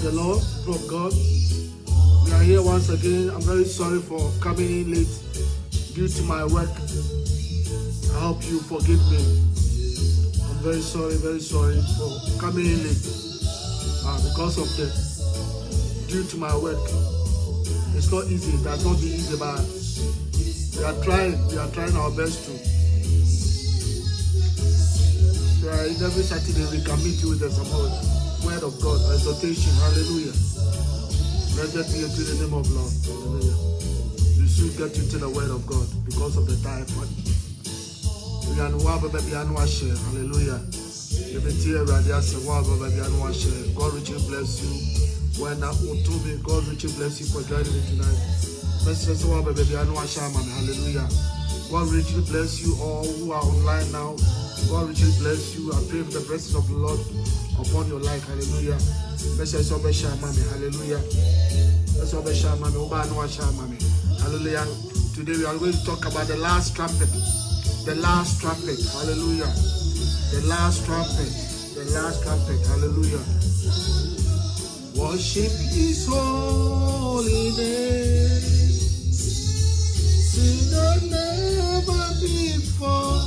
the Lord, people of God. We are here once again. I'm very sorry for coming in late due to my work. I hope you forgive me. I'm very sorry for coming in late because of due to my work. It's not easy. It has not been easy, but we are trying our best to. So every Saturday we can meet you with some word of God, exhortation. Hallelujah. Blessed be to the name of Lord. Hallelujah. We should get into the word of God because of the time. Hallelujah. God richly bless you. God richly bless you for joining me tonight. Hallelujah. God richly bless you all who are online now. God richly bless you. I pray for the blessings of the Lord upon your life. Hallelujah. Hallelujah. Hallelujah. Today we are going to talk about the last trumpet. The last trumpet. Hallelujah. The last trumpet. The last trumpet. Hallelujah. Worship His holy name. Sing never before.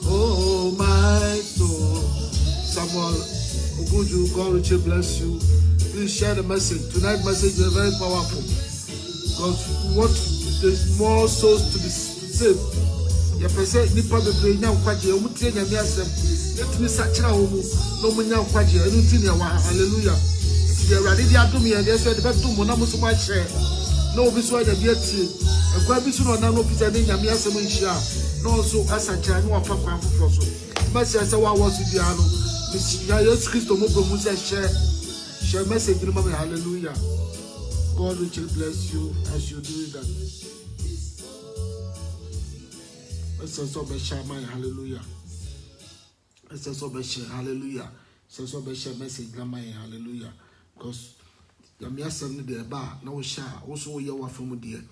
Oh my soul. Samuel Oguju, God richly bless you. Please share the message. Tonight's message is very powerful. Because what there's more souls to be saved. Your person nipa bebre nya nkwaje omutie nya miasem etumi sachira omu no munya nkwaje enu ntini wa hallelujah. Ti awrade di adom ye de so de betum na muso ma hye na obi so ya bi atie ekwa bi so na no pita de nya miasem nhia no so asachira ni wa fa kwan foforo so message say wa wo so bia no ya Yesu Kristo mo promu say share message ni mama hallelujah. God will bless you as you do that. Let's also be share my hallelujah. Let's also be share hallelujah. Let's also be share message na my hallelujah. Because the miasem ni de ba na wo share also ye wa from there.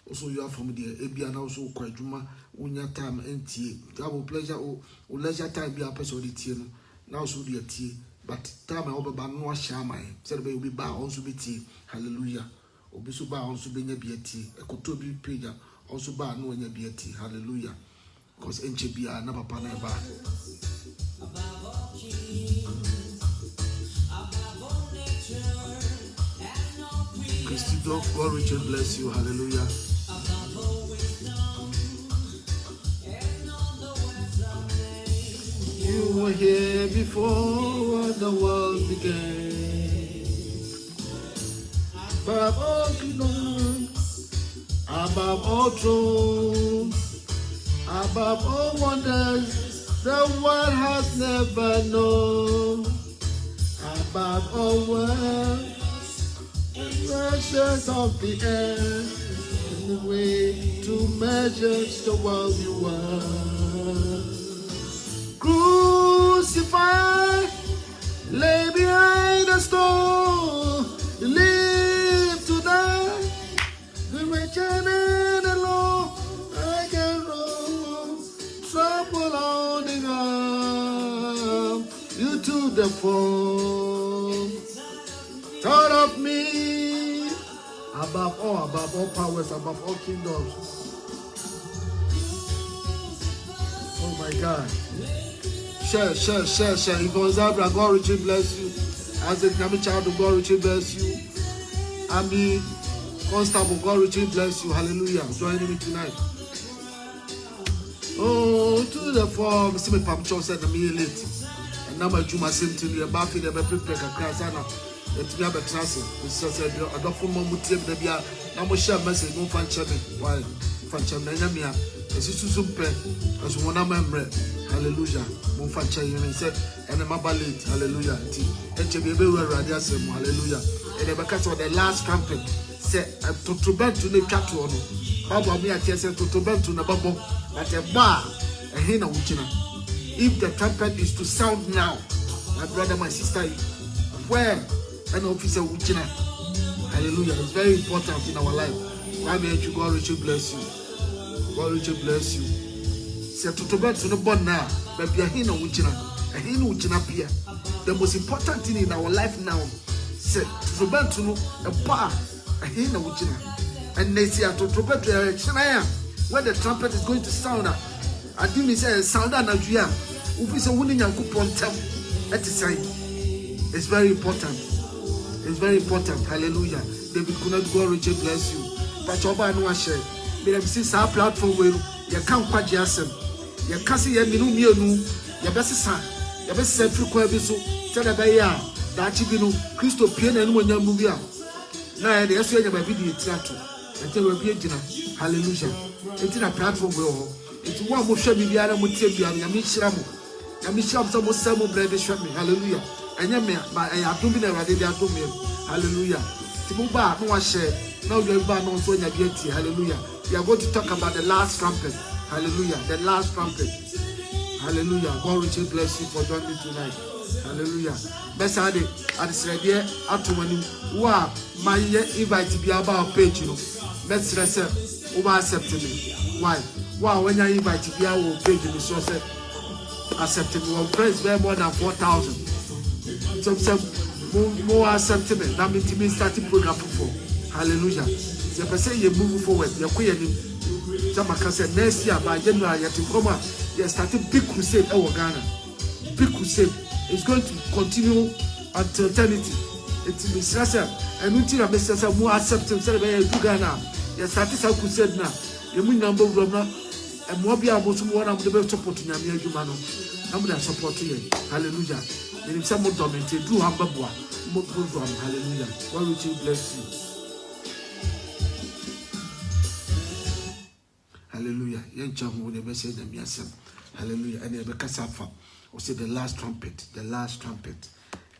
Also you are from there. Ebia na also kwa adwuma unya time entie. Have pleasure o leisure time be a person dey tie no. Na also dey tie. But time I over no share my. Said be be ba also be tie. Hallelujah. Obi so ba also be nya be tie. Ekoto bi page also ba no nya be tie. Hallelujah. Because enche bia na papa na ba. Christy Dog, God Richard bless you. Hallelujah. You were here before the world began. Above all kingdom, above all thrones, above all wonders the world has never known, above all worlds and treasures of the air, in the way to measure the world you were. Crucified, lay behind the stone, you live to die, the wretched and alone, I can roll, trample on the ground, you took the form, thought of me, above all powers, above all kingdoms. Oh my God. Share. Yvonne Zabra, God richly bless you. Isaac Nami Child, God richly bless you. Ami Constable, God richly bless you. Hallelujah. Joining me tonight. Oh, to the form. See me Pam Chow said the me late. And now my Juma same to me about the prepare a class. Let me have a transit. It says, I don't for Momutim, the Bia. Now, we share message. No fan channel. Why? Fan channel. As you soon pay, as one member. Hallelujah. Mumfacha you said and a mabalit. Hallelujah. Hallelujah. And the because of the last trumpet said to bend to the cattle. Baba me at yes to bend to the bubble at a bar a hina wuchina. If the trumpet is to sound now, my brother, my sister, where an officer wuchina. Hallelujah. It's very important in our life. Why may you God richly bless you? God richly bless you. Say to bed to the bond now, but be a hina wuchina. The most important thing in our life now, Se trobent no eba ahe na wugina. And they see a trumpet where the trumpet is going to sound. I didn't say sound and Nigeria. If it's a winning and coupon tell at the same. It's very important. It's very important. Hallelujah. David could not go, Richard bless you. But your band was shared. Let them see our platform where you can't quite just them. You can't see a minute, your best son, your best set for Quabiso, tell a bayer, that you know, Christo Pian and when you move out. Now, the Australian by video theatre. Until we're being hallelujah. It's in a platform where it's one more shabby Biana Mutia, Yamishram, some Samu bread shami, hallelujah. And Yamia, I have to be there, hallelujah. Timuba, no one share. Now you're about no so beauty, hallelujah. We are going to talk about the last trumpet, hallelujah. The last trumpet, hallelujah. God richly bless you for joining me tonight, hallelujah. Best I did, I said, yeah, up to when you wow, my invite to be about page, you know. Let's say, over accept me. Why? Wow, when I invite to be our page, you so said, accept me. Well, friends, we're more than 4,000. Some more accept me. That means to me starting program for. Hallelujah. The person you move forward, you're queer. Some can say next year by January, you come out, you're starting big crusade over Ghana. Big crusade is going to continue until eternity. It's in Israel. And until I miss some more acceptance, celebrate Ghana. Yes, that is how we said now. You mean number of and more be able to one of the best supporting Yamia Jumano. I'm going to support you. Hallelujah. And if someone dominated, do have Babua, more program. Hallelujah. God will bless you. Hallelujah. Young Cham will never say them, yes. Hallelujah. And Rebecca Safa will say the last trumpet, the last trumpet,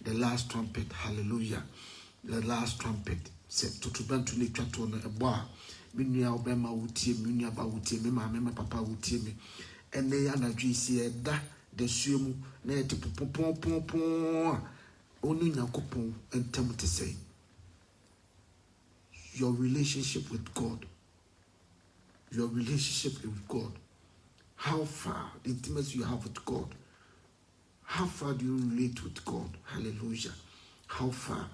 the last trumpet. Hallelujah. The last trumpet. Said to Tuban to nature to a bar. Minia Obama would tear me about would tear me, my papa would tear me. And they are not GC da the sumu, near to pom. Only now coupon and tell me to say your relationship with God. Your relationship with God. How far the intimacy you have with God. How far do you relate with God? Hallelujah. How far?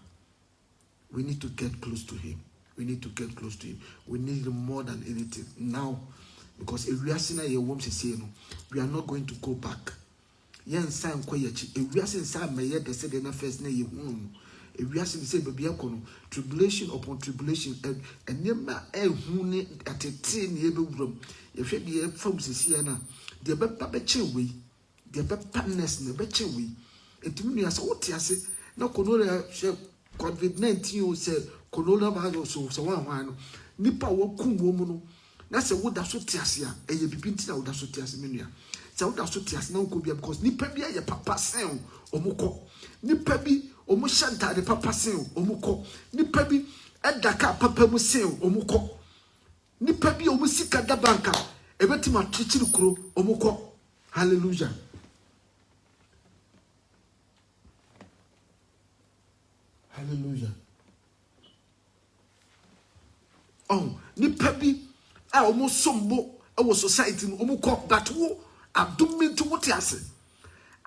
We need to get close to Him. We need to get close to Him. We need Him more than anything now. Because if we are seeing a woman say, we are not going to go back. Yen sign quiet. If we are seeing some may yet say the first name, if we are seeing say baby tribulation upon tribulation, and never a huni at a 10 year room. If you have from Siena, the better way, the betterness in the better way. It means what I say, no corona COVID-19 say coronavirus so one nipa wo kum wo mu no na se wo da so tiase a eye bibinti na wo da so tiase menua se wo da so tiase na wo bia because nipa bia ye papa sen omukọ nipa bi omu shanta de papa sen omukọ nipa bi edaka papa mu sen omukọ nipa bi omu sika da banka ebetima chichiri kuro omukọ hallelujah. Hallelujah. Oh, nipa bi a almost sombo our society omuko but wo adum mi to what ase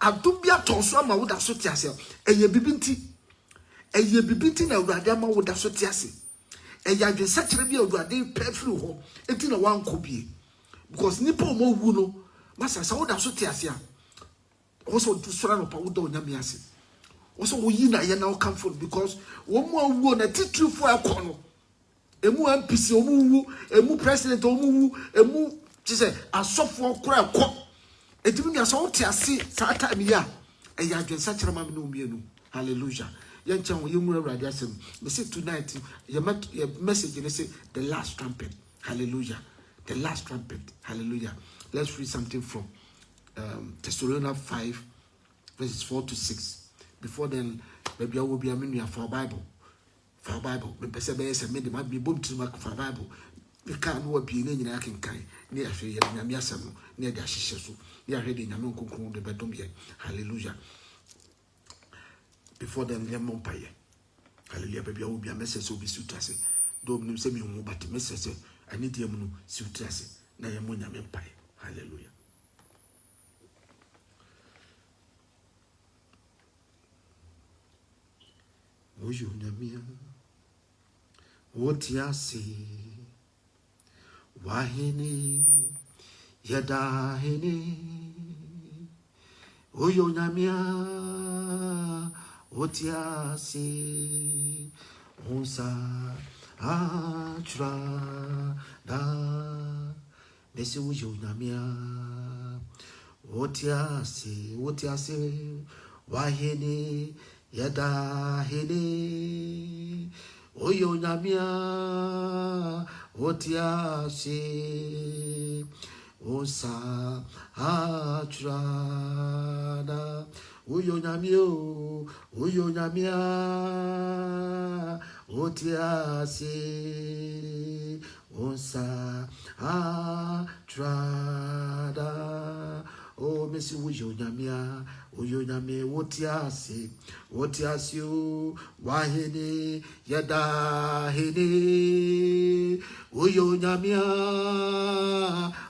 adum bi atonso ama wo da so ti ase eye bibinti na awurade ama wo da so ti ase eye adwensa kire bi awurade pefiri ho enti na wanko bie because nipa omo wu no masa sa wo da so ti ase a wo so du sora no pa wo da onyame ase also we yi na ye na come for because one more wu na titru for akono emu MPC omu wu emu president omu wu emu say asofo kura ko etimi dia so wote ase sa time ya e ya adwensa kire ma me no mienu hallelujah ye nche wo yemu awurade asem me say tonight your message they say the last trumpet hallelujah the last trumpet hallelujah. Let's read something from Thessalonians 5 verses 4 to 6. Before then, maybe I will be a menu for Bible. For Bible, but Pesabes and made my be boom to mark for Bible. We can't be in a king kind, near Yamiasamo, near the Ashishasu, near reading a monk the bedroom yet. Hallelujah. Before then, Lemon Paye. Hallelujah, baby, I will be a message will be suitase. Don't say me, but message, I need Yamu suitase, Nayamunya Empire. Hallelujah. Oyo nyamia wotiasi wahini yada hini oyo nyamia wotiasi unsa achra da nesi oyo nyamia wotiasi wahini yada hini oyo nyamia otiasi osa atrada oyo nyamia otiasi osa atrada. Oh, Messi, oyo nyamia wotiasi wahini yada hini oyo nyamia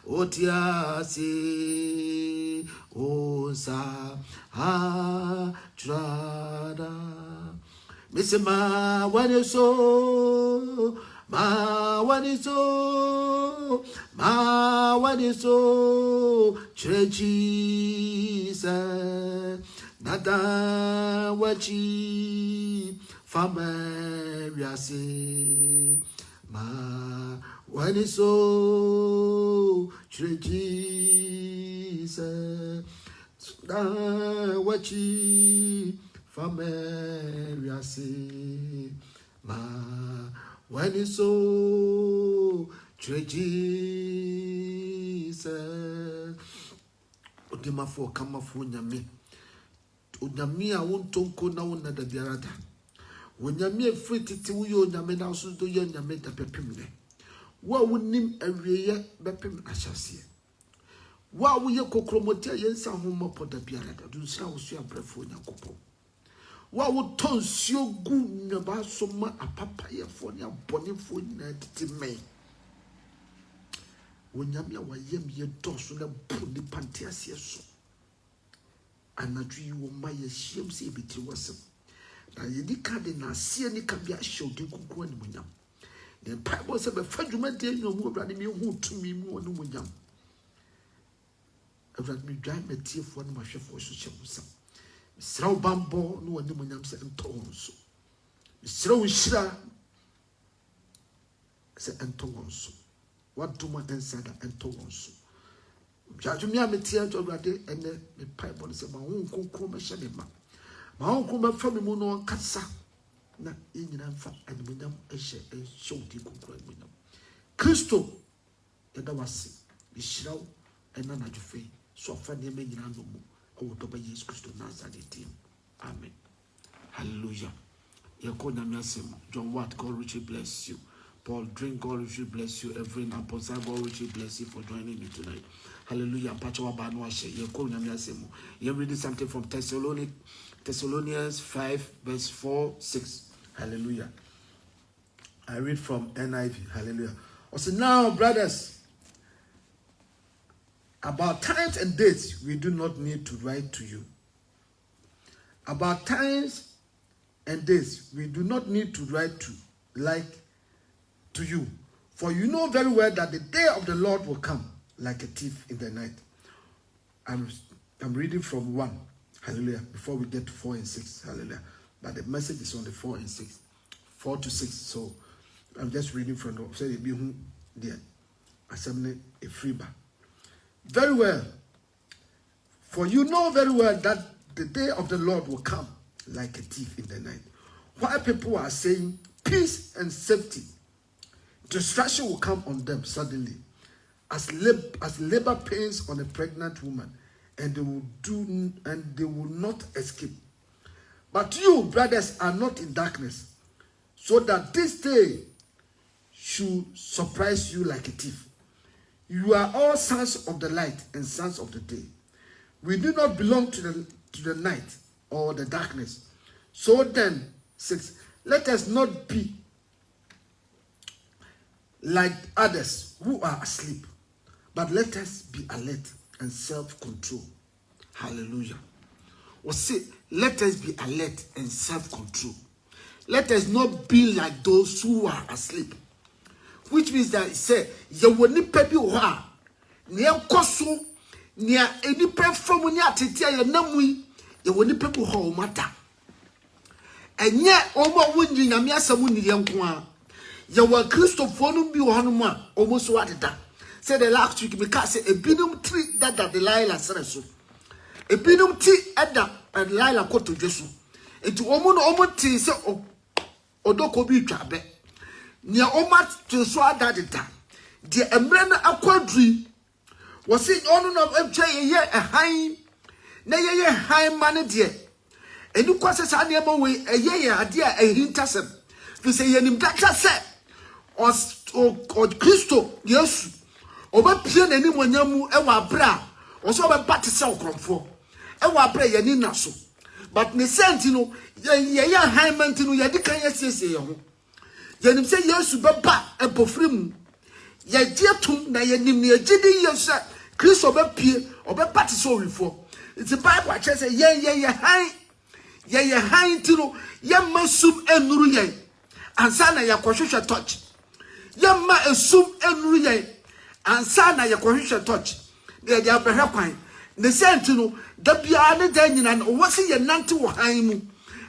otiasi osa atrada. Messi ma waniso chere Jesus nada wachi famariase ma waniso chere Jesus nada wachi famariase ma waniso Jesus odemafo kamafo nyame onyame a wontonko na wona da biarada wonyame afrititi wo nyame na so do ye nyame da pepemne wo wonim awieye bepem ahyase wo wo ye kokromoti yensa homo poda biarada do nsa wo so abrafo nyakopo wo wo tonsio gu nyaba so ma apapa ye fo ne abonefo na titi me wonyame wayem ye doso na bu ni pantiase so anadwi wo ma ye hiem se ebiti wasem na ye di kade na se ni ka bia hyew de kuku ani munyam ne bible se be fadwuma de nyom obra ne mi hu tumi mu onu munyam abra mi dwan metiefo no mahwefo so chemusa sraw bambo no oni munyam se entonso sraw hira se entonso waduma ensada entonso jajumi ametia to brade ene me bible se ma hu kokro me hye me ma hu ko me fa me mu no kasa na enyina mfa animunyam ehye ehye kokro animunyam Kristo yada wase bishiraw ena na dwufe so fa ne me nyina no mu owo to ba Jesus Kristo Nazareth. Amen. Hallelujah. Yakona miasem John Watt, God richly bless you. Paul Drink, God richly bless you. Evelyn Apostle, God richly bless you for joining me tonight. Hallelujah. Pachawa Banuashe. Yakona miasem. You're reading something from Thessalonians 5 verse 4-6. Hallelujah. I read from NIV. Hallelujah. Also, now, brothers, about times and dates we do not need to write to you. About times and days we do not need to write to you, for you know very well that the day of the Lord will come like a thief in the night. I'm reading from 1, hallelujah, before we get to 4 and 6, hallelujah. But the message is on the 4 and 6, 4 to 6. So I'm just reading from the say be who there. Assembly a free bar. Very well, for you know very well that the day of the Lord will come like a thief in the night. While people are saying peace and safety, destruction will come on them suddenly, as labor pains on a pregnant woman, and they will not escape. But you, brothers, are not in darkness, so that this day should surprise you like a thief. You are all sons of the light and sons of the day. We do not belong to the night or the darkness. So then, 6, let us not be like others who are asleep, but let us be alert and self-control. Hallelujah. Or say, let us be alert and self-control. let us not be like those who are asleep. Which means that it said, you will need pepi wa near koso near any perform near titia your namui, you will need people who matter. And yet, over winning a miasa winning young one. You were Christopher be one almost what it said the last week because a binum tree that Delilah said so. A binum tea at that and Lila caught to Jesu. It almost tea so Odoko be trabe. Near Omat to swat that it. The Embrana Aquadri was it on of MJ a high, nay, a high money dear. And you cross a near way a year, a dear, a hintasem. To say, Yanim Data said, or Christo, yes, over Pian and anyone yamu, ewa bra, or so about batty cell crumfo. Ewa bra yanina so. But Nisantino, ya high mantino, yadika yes, Yanim say yes, baba, and pofrim. Ya dear tum, na yanim near Jiddy, yes, Christo be pier, or be batty sorry for. It's a Bible, I say, ya high. Ya high tino, ya masum and ruye, and sana ya kwashusha touch. Ya ma asum and ruye, and sana ya kwashusha touch. They are behind. The sentino, the biane danian, and what's ye nanti wa haimu.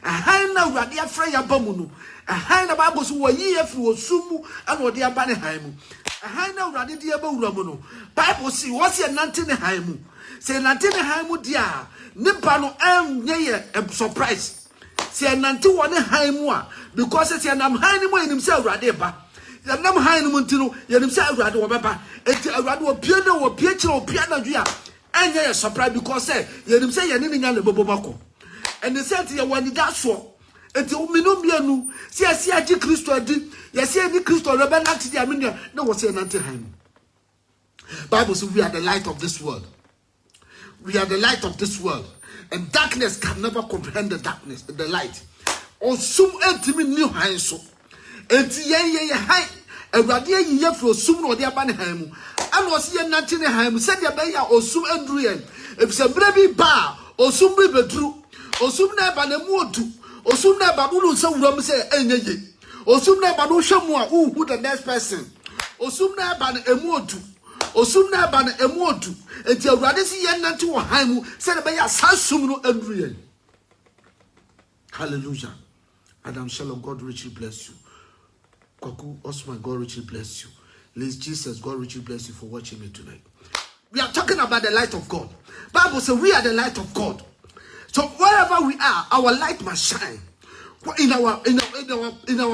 A high now, Radia Freya Bomunu. A high na Babos who were ye if you were sumu and what dear Bani haimu. A high now, Radia Boramono. Bible see what's ye nantine haimu. Say nantine haimu dia. Nipano ye a surprise. Say nanti one haimua because it's an haimu in himself radeba. The nam haimutino, yen himself radu baba. It's a radu piano or piano dia. And ye a surprise because say yen himself yen in the boboko. And the sense ye one that's so. It's Uminumianu. See, I see a Christo did. Yes, see any Christo Rebenati the Aminia. No was an anti him. Bible says we are the light of this world. We are the light of this world. And darkness can never comprehend the darkness, the light. Or some ultimate new high so. And ye high. And Radia ye for soon or their banner him. And was ye not in a him, said your bayer or soon Andrian. If some baby bar or some baby true. Or some never motu. Or some never so rum say any. Or some never no shamwa who the next person. Or some never a motu. Osumna ban emodu enti awurade si ye nante wo han mu se ne be ya sasum no andruye. Hallelujah. Adam Shalom, God richly bless you. Kwaku Osman, God richly bless you. Liz Jesus, God richly bless you for watching me tonight. We are talking about the light of God. Bible says we are the light of God. So wherever we are, our light must shine. In our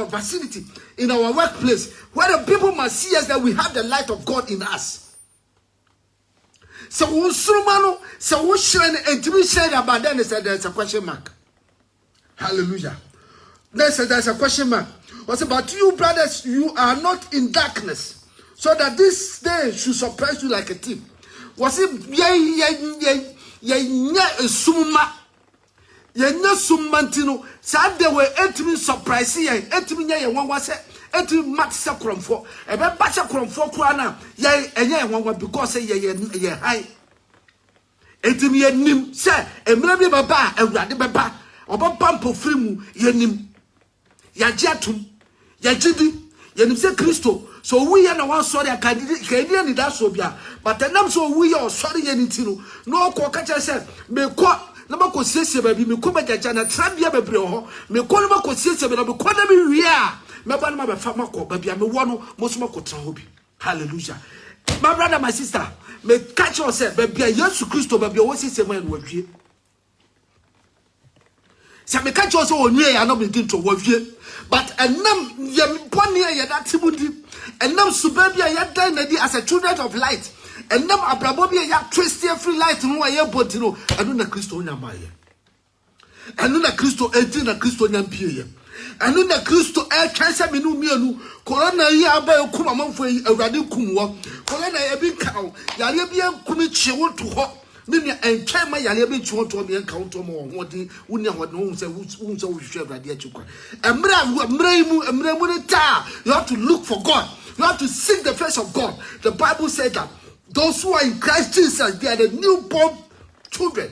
vicinity, in our workplace, where the people must see us that we have the light of God in us. So we shine and to be said about then there's a question mark. Hallelujah. There's a question mark. What's about you, brothers? You are not in darkness, so that this day should surprise you like a thief. Was it summa? Yenya sumantino. Sad they were entering surprise here. Entering ye one was entering max cromfo. A bad batch of cromfo crana. Ye and ye one because ye high. Entering ye nim, sir, and maybe baba and raddy baba. Or bumpo frimu ye nim. Yajatum, Yajidi, Yanim Christo. So we are no one sorry a Canadian in that sobia. But the name so we are sorry anything. No cocacha said, me quote. Namako sese baby me kuma jana trabia bebre ho me ko namako sese be no be ko na me wia me ba na me fa mako baby me wono mosuma ko tra ho bi. Hallelujah. My brother, my sister, me catch yourself baby Jesus Christ baby wo sese man wadwie. Se me catch yourself onwie ya no begin to wadwie. But enam ye pone ya that timudi enam subabia ya dan na di as a children of light. And now Abrabobia ya twist free light no aye botino anu na Kristo nyama ye anu na Kristo enti na Kristo nyampie ye anu na Kristo twansa menu mienu corona yi aba ekum amanfo yi awurade kum wo corona ye bi kaw yare bi ekum chiwo to ho ne ne entwa ma yare bi chiwo to me enka to mo hodi woni hodi no se wo hwehwe awurade achukwa emra mu ne ta. You have to look for God. You have to seek the face of God. The Bible said that those who are in Christ Jesus, they are the newborn children.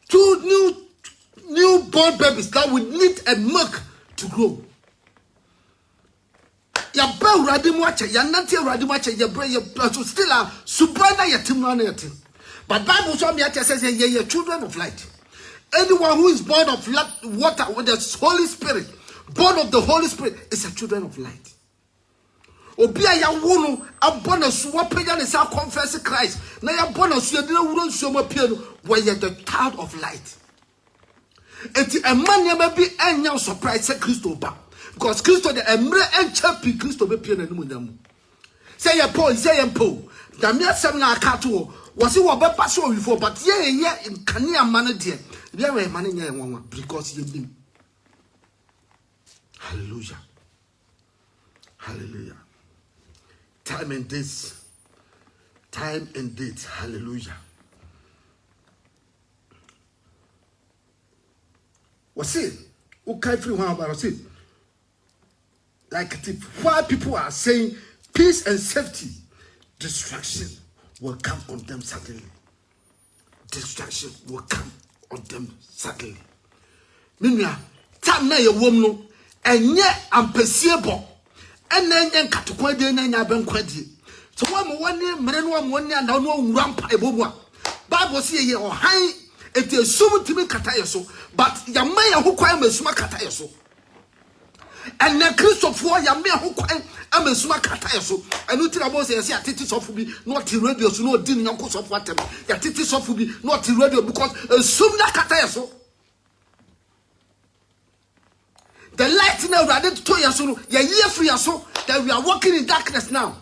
Two newborn babies that will need a milk to grow. Ya ba urade mu ache, ya nante urade mu ache, ya bre ya still a subrana yatim na yatim. But Bible show me says ye children of light. Anyone who is born of water with the Holy Spirit, born of the Holy Spirit, is a children of light. Obia ya wono abona suwa penya ne sa confess Christ. Na ya bona suya de wuro nsuoma pie no, where you the child of light. Enti emman ya be enya surprise say Christo ba. Because Christo the emre enchapi Christo be pie na nimu nyamu. Say ya Paul, say ya Paul. Da me asem na aka to was he wo be pass o before, but ye in kania man de. Bia we man nya enwanwa because ye nim. Hallelujah. Hallelujah. Time and date. Time and date. Hallelujah. What's it? Who can't free one about it? Like why people are saying peace and safety, destruction will come on them suddenly. Destruction will come on them suddenly. Meaning, time na ye woman and yet unperceivable. And then katukwa de na nya bankwadi. So one name mrenwa one na no rampa ebobwa. Bible say ye o han eti esum timi kata yeso, but yamma ya ho kwan mesuma kata yeso. And na Christopher yamma ho kwan amesuma kata yeso. Enu ti na bo say atiti sofu bi not radio so no din nyanko sofu atem. Ya titi sofu bi not radio because esum na kata yeso. The light now ready to tell you so ye free so that we are walking in darkness now.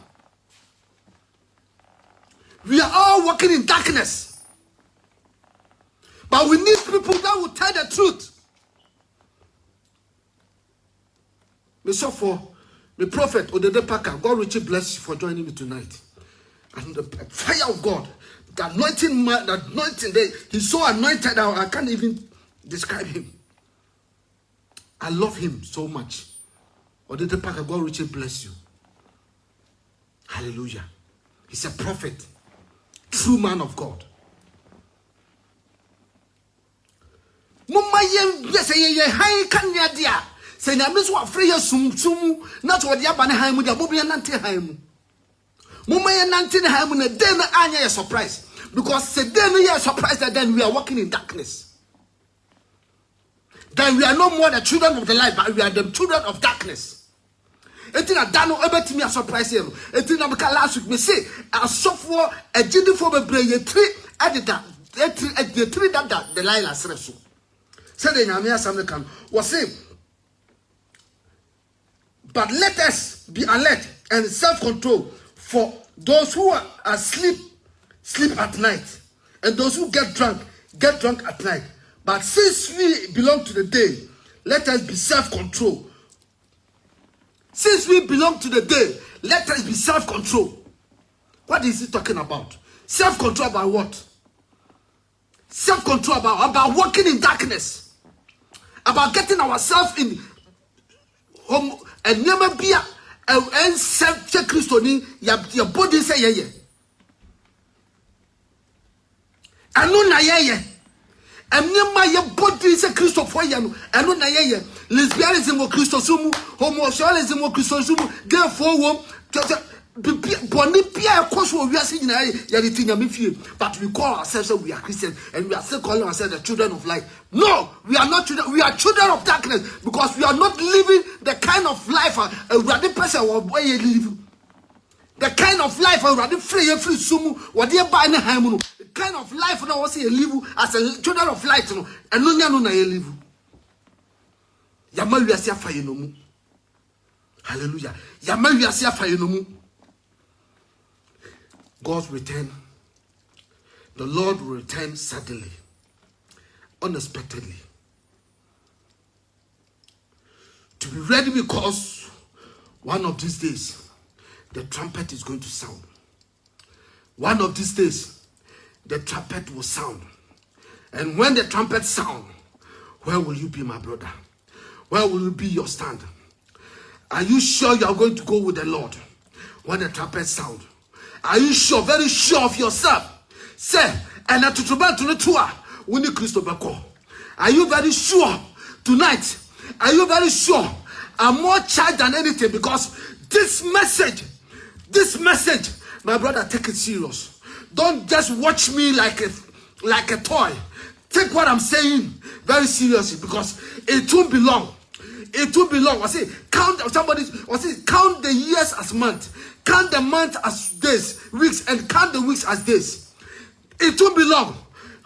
We are all walking in darkness. But we need people that will tell the truth. Me so for the prophet Odede Parker, God richly bless you for joining me tonight. And the fire of God, the anointing man, the anointing day, he's so anointed that I can't even describe him. I love him so much. Odede Parker, God richly bless you. Hallelujah. He's a prophet, true man of God. Mama yes ye hai kanya dia. Say na meso afre ya sumsum na to dia ba ne han mu dia bobu nante han mu. Mama ye nante ne han mu na den anya ye surprise because say den ye surprise that then we are walking in darkness. Then we are no more the children of the light, but we are the children of darkness. Etina dano ebetimi a surprise here. Etina meka last week me say asofo agidifo bebre ye three edita the three that the line asre so. Say the nyame asam kan was say but let us be alert and self-control for those who are asleep sleep at night, and those who get drunk at night. But since we belong to the day, let us be self-control. Since we belong to the day, let us be self-control. What is he talking about? Self-control about what? Self-control about walking in darkness. About getting ourselves in home and never be and self-check Christoni, your body say yeah. I know na yeah. And your body is a Christopher Yano, and when I lesbianism or Christosumu, homosexualism or Christosumu, therefore, Bonnie Pierre, of course, we are seeing but we call ourselves we are Christians, and we are still calling ourselves the children of light. No, we are not children, we are children of darkness because we are not living the kind of life we are the person where you live. The kind of life I rather free sumu what they buy na hamu. The kind of life now was you live as a children of light no and no nya no na you live. Yama wiase afaye no mu. Hallelujah. Yama wiase afaye no mu. God's return. The Lord will return suddenly, unexpectedly. To be ready because one of these days the trumpet is going to sound. One of these days, the trumpet will sound. And when the trumpet sound, where will you be, my brother? Where will you be your stand? Are you sure you are going to go with the Lord when the trumpet sound? Are you sure, very sure of yourself? Say, and at to the tour, when the Christo Bako. Are you very sure tonight? Are you very sure? I'm more charged than anything, because this message, my brother, take it serious. Don't just watch me like a toy. Take what I'm saying very seriously, because it won't be long. It won't be long. I say, count the years as months, count the months as days, weeks, and count the weeks as days. It won't be long.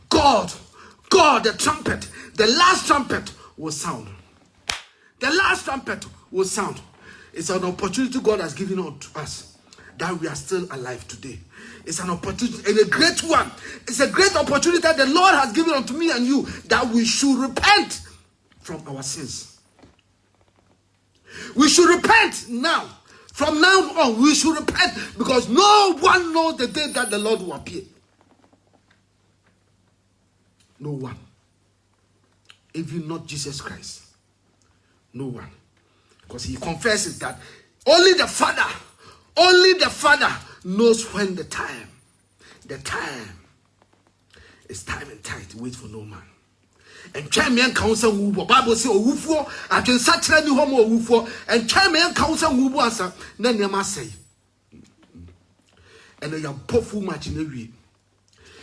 God, the trumpet, the last trumpet will sound. The last trumpet will sound. It's an opportunity God has given unto us, that we are still alive today. It's an opportunity, and a great one. It's a great opportunity that the Lord has given unto me and you, that we should repent from our sins. We should repent now. From now on, we should repent, because no one knows the day that the Lord will appear. No one. Even not Jesus Christ. No one. Because he confesses that only the Father knows when the time is time and tide to wait for no man. And Chamian Council Wubo, Bible say Wufo, I can saturate you homo Wufo, and Chamian Council Wubo answer, then you must say. And then you're both full match in the week.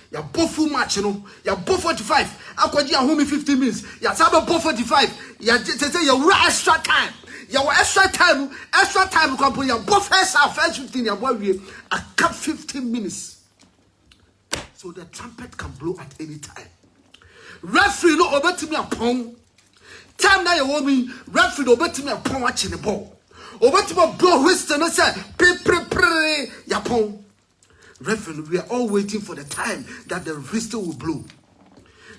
You're both full match, you know. You're both 45. I could you home in 15 minutes. You're both 45. You're say you're extra time. Your extra time, you can put your both first 15, your boy, I cut 15 minutes. So the trumpet can blow at any time. Referee no over to me upon time now you want me, referee over to me upon watching the ball. Over to me blow whistle and say, pre, yapon. Referee, we are all waiting for the time that the whistle will blow.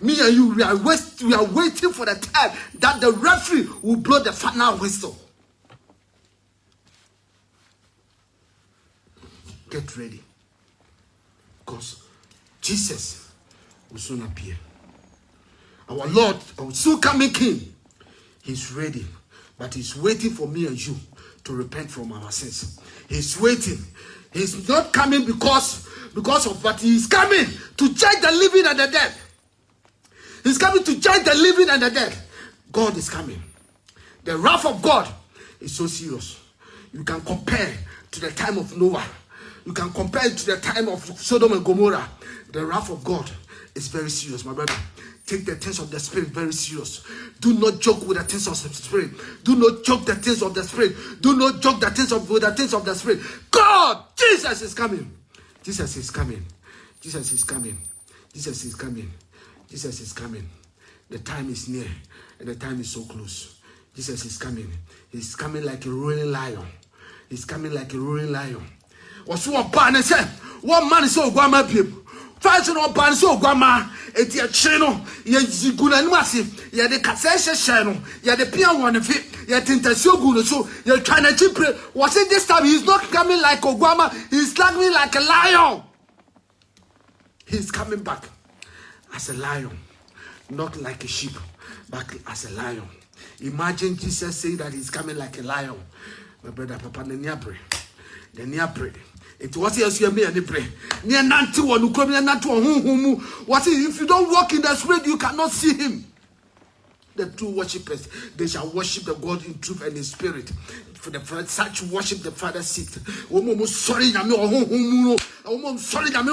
Me and you, we are waiting for the time that the referee will blow the final whistle. Get ready. Because Jesus will soon appear. Our Lord, our soon coming King, he's ready. But he's waiting for me and you to repent from our sins. He's waiting. He's not coming because of what he's coming to judge the living and the dead. He's coming to judge the living and the dead. God is coming. The wrath of God is so serious. You can compare to the time of Noah. You can compare it to the time of Sodom and Gomorrah. The wrath of God is very serious, my brother. Take the things of the Spirit very serious. Do not joke with the things of the Spirit. Do not joke the things of the Spirit. Do not joke with the things of the Spirit. God, Jesus is coming. Jesus is coming. Jesus is coming. Jesus is coming. Jesus is coming. The time is near, and the time is so close. Jesus is coming. He's coming like a roaring lion. He's coming like a roaring lion. What's one man and say, one man is so grandma people. Fashion or ban so grandma, it's your channel, ye ziguna massive, ye the Cassation channel, ye the piano one of it, ye tinta so good, so you're trying to chip. Was it this time? He's not coming like Obama, he's coming like a lion. He's coming back as a lion, not like a sheep, but as a lion. Imagine Jesus saying that he's coming like a lion. My brother, Papa, the near pray. It was yes, you may pray. Near Nanti one who come near Nanti one what if you don't walk in the Spirit, you cannot see him. The true worshippers, they shall worship the God in truth and in spirit. For the such worship the Father seeks. Sorry, I'm sorry, I'm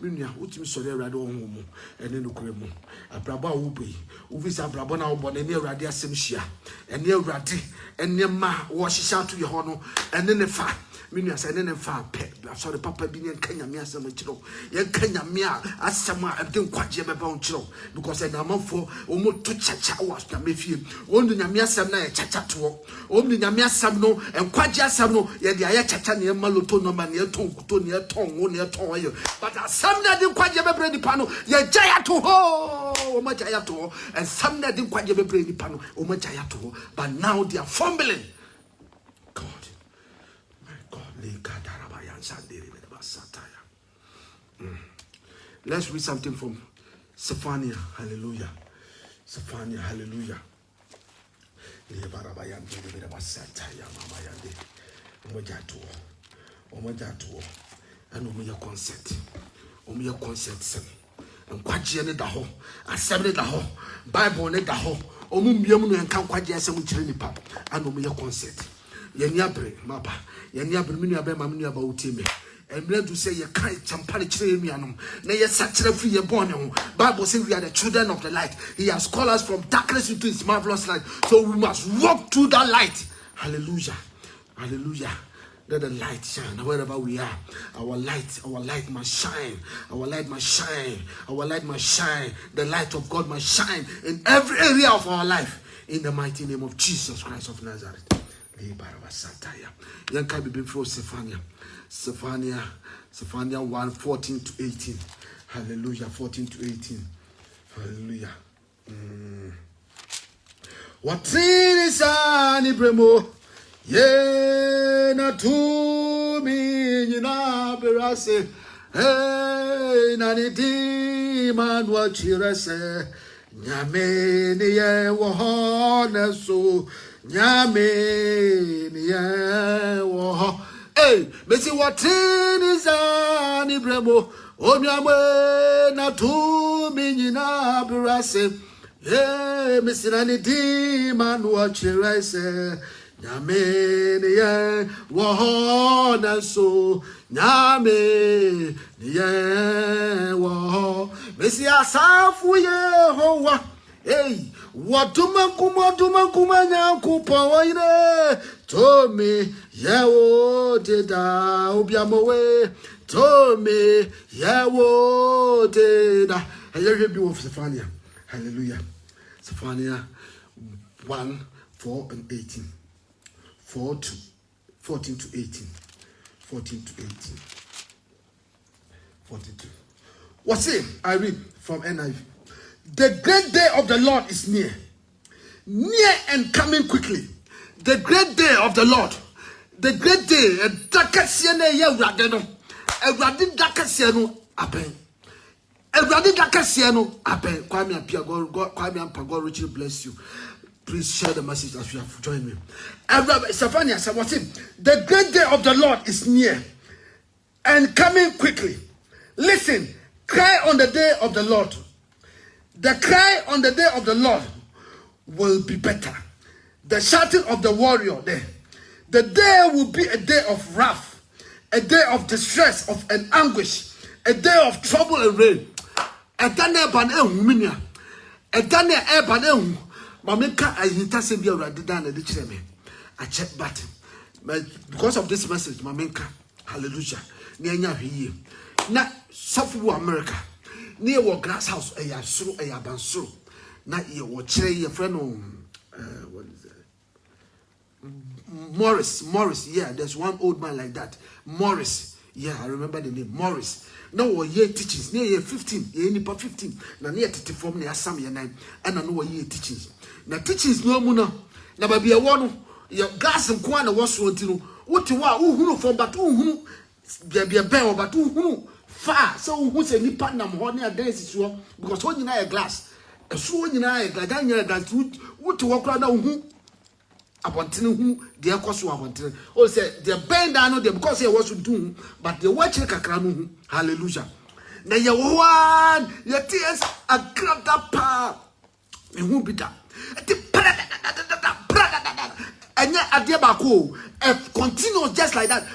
Minya, utimi sori Awurade ohun ene nokure mu abrabo a wo be uvisa abrabo na wo bo na ne Awurade asem hia ene Awurade ene ma wo hihia to ye ho no ene ne fa minya say ene ne fa pe sorry papa bi ne kanya me asem kiro ye kanya me a asem a de nkwaje be ba on kiro because na amafo o mo to chacha was na mefie wondu nyame asem na ye chacha to o mu nyame asem no nkwaje asem no ye de aye chacha ne maloto no ma ne ton kuto ne ton wo ne ton ayo but somebody didn't quite ever bring the panel. You're giant to ho, much I have to, and somebody didn't quite ever bring the panel, or much I have to, but now they are fumbling. God, my God, let's read something from Zephaniah. Hallelujah. Zephaniah, hallelujah. And your concert. Your concert, nkwagye ne da ho asɛm ne da ho Bible ne da ho omu mbiam no enka nkwagye asɛm kyerɛ nipa ana omu yɛ concert yɛni abre mapa yɛni abre minu abe ma minu aba wotie me emre do say ye kai champare kyerɛ enuanom na ye sakyerɛ fi ye born ho Bible say we are the children of the light. He has called us from darkness into his marvelous light, so we must walk through that light. Hallelujah, hallelujah. Let the light shine wherever we are. Our light must shine. Our light must shine. Our light must shine. The light of God must shine in every area of our life. In the mighty name of Jesus Christ of Nazareth. Zephaniah 1, 14 to 18. Hallelujah. 14 to 18. Hallelujah. What is an Ibremo? Ye na tu mi na berase na ni di man wa chirese nyame ni ye wo ho na so nyame ni ye wo ho me si what is an Ibremo o nyame na tu mi na berase me si na ni di man wa chirese Nyame niye woho naso Nyame niye woho Mesi asafu Yehowa watuma kuma nyakupa waine Tome yewo deda obiamowe Tome yewo deda Hallelujah be of Zephaniah. Hallelujah. Zephaniah 1, 4 and 18. 14 to 18. 14 to 18. 42. What's it? I read from NIV. The great day of the Lord is near. Near and coming quickly. The great day of the Lord. The great day. God richly bless you. Please share the message as you have joined me. Zephaniah said, what's it? The great day of the Lord is near and coming quickly. Listen, cry on the day of the Lord. The cry on the day of the Lord will be better. The shouting of the warrior there. The day will be a day of wrath, a day of distress, of an anguish, a day of trouble and rain. Mameka ahintase bi awrade dan na de kire me a check button because of this message mameka hallelujah na anya hwiye na sofu America na ye wo glass house eya soro eya bansoro na ye wo kire ye friend what is that Morris, yeah, there's one old man like that, Morris, yeah, I remember the name, Morris. Now we year teachings, near year 15, year nipa 15, na near 34 near some year 9, and I know year teachings. Now teachings no muna, na baby a one, your gas and kwana was wanting, what you are, who from but who be a bear, but who far, so who's a nipa nam honey a dance is because when you know a glass, a so you know a glass, what to walk around who. Abontene hu de ekoso abontene o say the bend down no because he was doing but the watch kakra no hu hallelujah na ye one ye tears a grab that power me hu bita anya ade ba ko continue just like that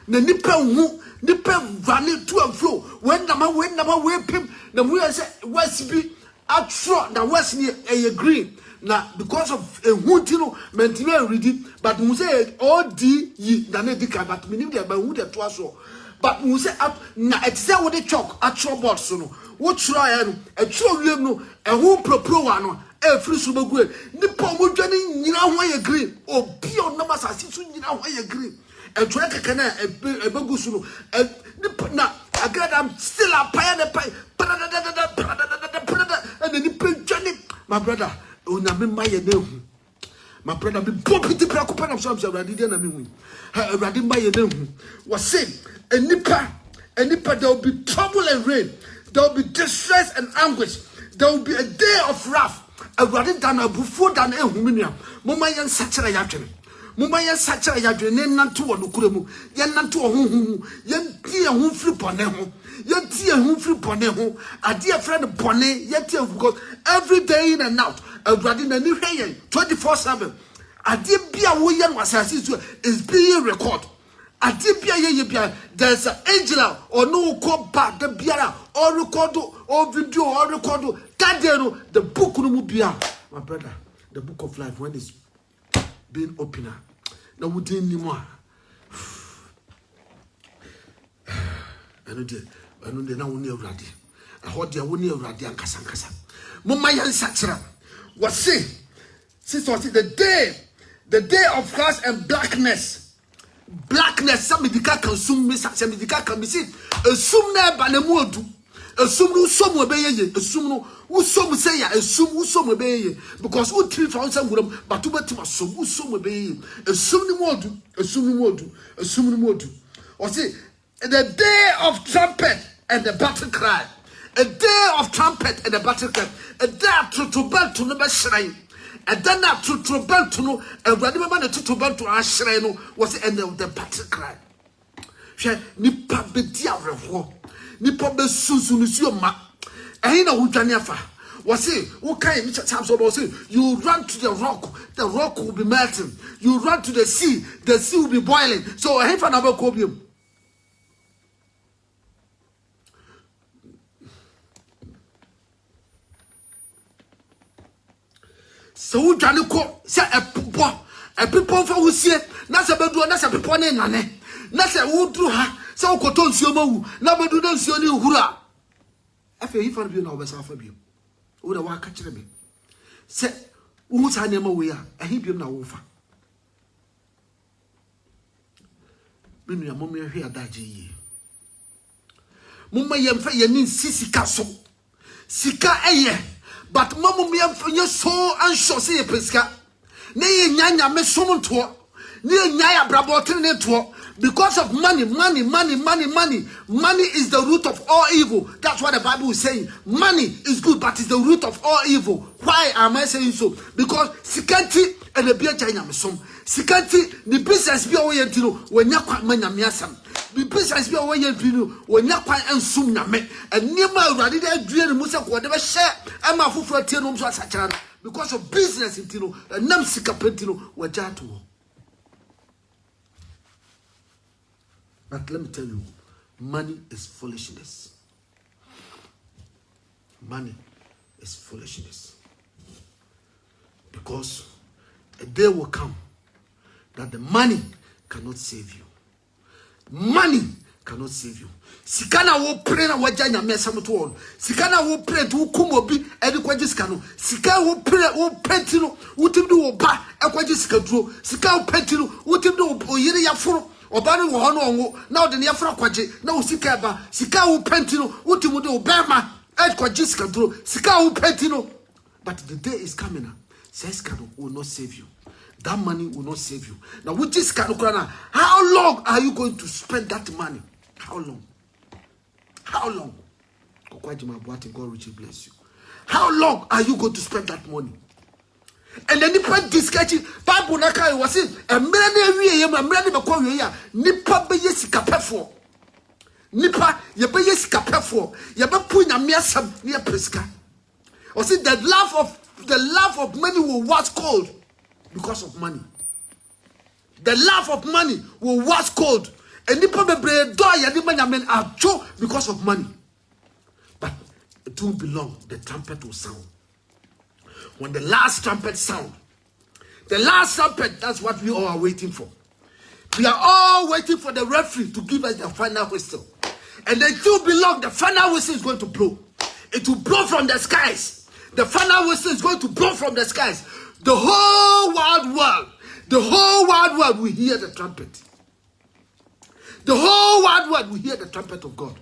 na nipa hu nipa vani to and fro when na we pim na we say wasibi atro na was near a green now because of a huntino mentino ready but we say all di yi na na dika but meaning there by who the to so but we say na it say we the chalk atro board so no what try no a tro wiem no a hu propro wa no e free so bagu ni po mo dwane nyina ho ye green obi o na masasi so nyina ho ye green e twa kaka na e bagu so no na I'm still a pie and then you my brother, my brother, be bumping the preoccupation of some already. Then I mean, already my name was saying, a nipper, there will be trouble and rain, there will be distress and anguish, there will be a day of wrath. A rather than a before than a woman, Mama and Satchera Yachin. Mumma ya sacha ya dwene nanto wo nokure mu. Ye nanto wo honhom. Ye tie ho firi bone ho. Ye tie ho firi bone ho. Ade a friend bone ye tie because every day in and out. Awurade na ni hwe yen 24/7. Ade bia wo ye no asase so is being recorded. Ade bia ye bia there's an angel or no ko ba the biara or record or video or record that day no the book no mu bia my brother the book of life when it's being opened na we dey ni mo anu de na wo ni Awurade ho de wo ni Awurade ankasa ankasa mumma yan sakira what say sister the day of Christ and blackness somebody can consume me somebody can be seen assume na ba na mu odu assume no so mo be ye assume no wo so mo say ya assume wo so mo be ye because wo three found some guram but wo betima so wo so mo be ye assume ni mo odu or say the day of trumpet and the battle cry, a day of trumpet and the battle cry, a day to belt to no shrine. And then that to belt to no, and when the to belt to our shrine was the end of the battle cry. She nipa be diavre, nipa be susu ma. And you know who Janiafa was say, who can Mr. Samson was say, you run to the rock will be melting. You run to the sea will be boiling. So I have another copium. So Janiko say a people for who see na se bedu na se people ne nane na se wo duru ha se wo koton nsuo mawu na bedu na nsuo ne hura afa yi fa bi na obesa fa bi wo da wa ka kire me se wo sa ne ma we a ahi bi na wo fa binu ya mo me hwe adaje yi mo ma yem fa ye ni sisika so sika eye. But mamu me so anxious say peska. Ne nyanya me somonto. Ne nyaya brabotin ne to because of money. Money is the root of all evil. That's what the Bible is saying. Money is good, but it's the root of all evil. Why am I saying so? Because sikanti and the beer chanya me som. Sikanti the business be away ntino when yakwa manya miasam. The business be away ntino when yakwa ensum nyame. And niema Awurade dey adue ne musa ko de be share ama afoforo tie no so asachara because of business ntino nam sika pentino wajato. But let me tell you, money is foolishness. Money is foolishness. Because a day will come that the money cannot save you. Money cannot save you. Sikana wo pray na wajanya mesam to all. Sikana wo pray to kumobi edi kwaji sikano. Sika wo pray wo pentino utim do wo ba ekwaji sikaduro. Sika wo pentino utim do wo yire yaforo. Obani wo hono onwo na ode ne yaforo kwaji na wo sika ba. Sika wo pentino utim do wo bema ekwaji sikaduro. Sika wo pentino. But the day is coming now. Says Kano will not save you. That money will not save you. Now, which is Kano Krana? How long are you going to spend that money? How long? How long? God richly bless you. How long are you going to spend that money? And then nipa discussion. Bible naka was it. A man every year, a man never call you here. Nipa be yes capefo. Nipa ye be yes capefo. Ye be put na miasam near preska. Or see the love of money will wax cold because of money. The love of money will wax cold. And the people are joy because of money. But it won't be long. The trumpet will sound. When the last trumpet sound, that's what we all are waiting for. We are all waiting for the referee to give us the final whistle. And then it will be long. The final whistle is going to blow. It will blow from the skies. The final whistle is going to blow from the skies. The whole wide world will hear the trumpet. The whole wide world will hear the trumpet of God.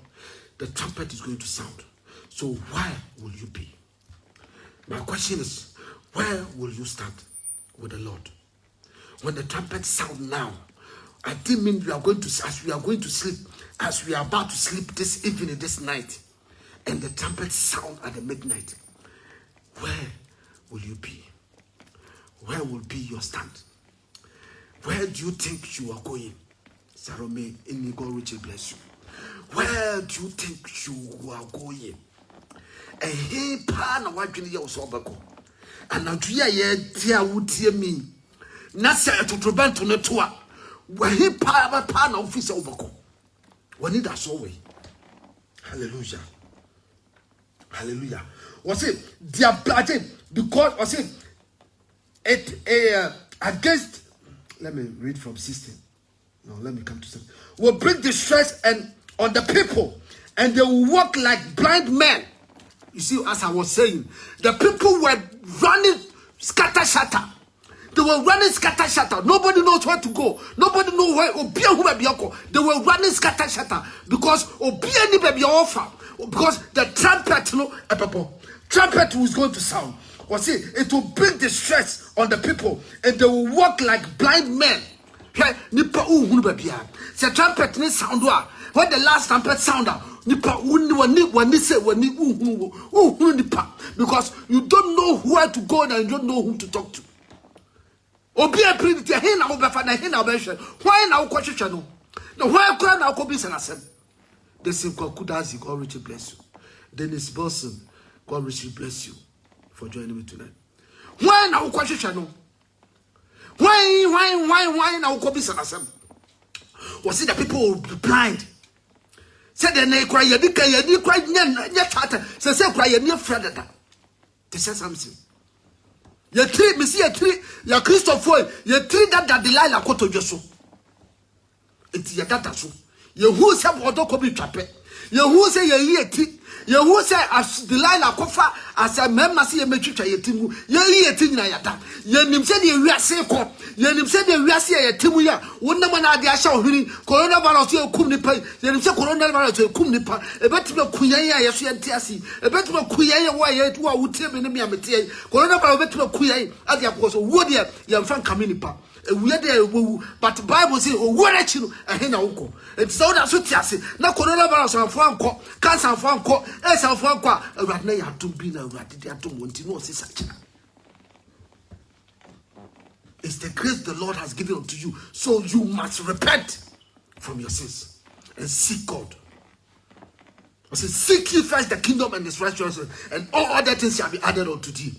The trumpet is going to sound. So where will you be? My question is, where will you stand with the Lord? When the trumpet sound now, I didn't mean as we are going to sleep, as we are about to sleep this evening, this night, and the trumpet sound at the midnight. Where will you be? Where will be your stand? Where do you think you are going? Salome, in God richly bless you. Where do you think you are going? And he pan what you need also bako. And now ye dear would hear me. Nasa to prevent on the tour. Where he pan office obako. We need that so way. Hallelujah. Hallelujah. Was it their blood? Because was it against, let me read from 16. No, let me come to 7. Will bring distress and on the people, and they will walk like blind men. You see, as I was saying, the people were running scatter shatter. They were running scatter shatter. Nobody knows where to go. Nobody knows where. They were running scatter shatter because because the trumpet was going to sound. Was it will bring distress on the people, and they will walk like blind men. The trumpet ni sound when the last trumpet sound because you don't know where to go and you don't know who to talk to. Why now question? No, why cry now? The same God Kudazi, God richly bless you. Dennis Wilson, God richly bless you for joining me tonight. Why now question? Why now go be sanasem? Was it the people will be blind? Said the name cry, you cry, say cry, you near friend. They said something. You treat me, see a tree, your Christopher, you treat that Delilah Koto Josu. It's your data so. You who say what don't be trapped. You who say you eat. You who say as Delilah Kofa as a member see a matrix a timu. You eating na yata. You nim say the real say ko. You nim say the real say a timu ya. Wonder man adi asha ohini. Coronavirus you kum nipa. You nim say coronavirus you kum nipa. E bet me kuya ya yesu entiasi. E bet me kuya ya wa ye tu a wutie me ne me amete. Coronavirus bet me kuya adi akoso. Wo de ya mfan kame nipa. But the Bible says, "Oh, what are you? A hen uncle." It's so that's what you say. Now, coronavirus and Franco, cancer and Franco, as and Franco, right now you have to be now. They have to want to know such. It's the grace the Lord has given unto you, so you must repent from your sins and seek God. I say, seek ye first the kingdom and His righteousness, and all other things shall be added unto thee.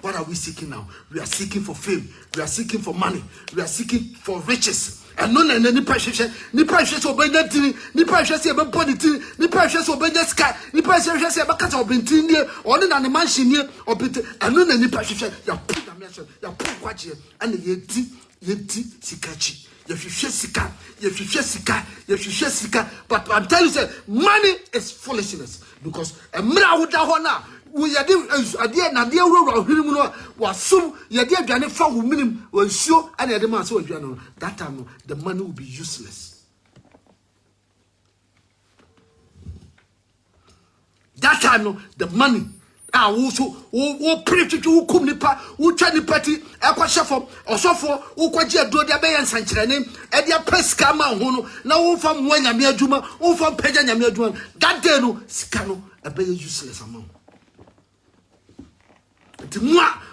What are we seeking now? We are seeking for fame. We are seeking for money. We are seeking for riches. And none and any pressure. Ni pressure obey that thing. Ni pressure say about body thing. Ni pressure obey that sky. Ni pressure say about cat or bintin here. Or in an mansion here. Or bit. And none any pressure. You put a mansion. You put what you and yeti sikachi. You should sika. You should sika. You should sika. But I'm telling you, money is foolishness because a mira would have we are dear Nadia was so you dear Granny for minimum was sure and the man so that time the money will be useless. That time the money also pray to who come nipa who try the party equashafo or so for who kwaji do their bay and sanchirane and their press kama hono now from when yami adwuma who from peja yami adwuma that day no sikano a bay useless amount.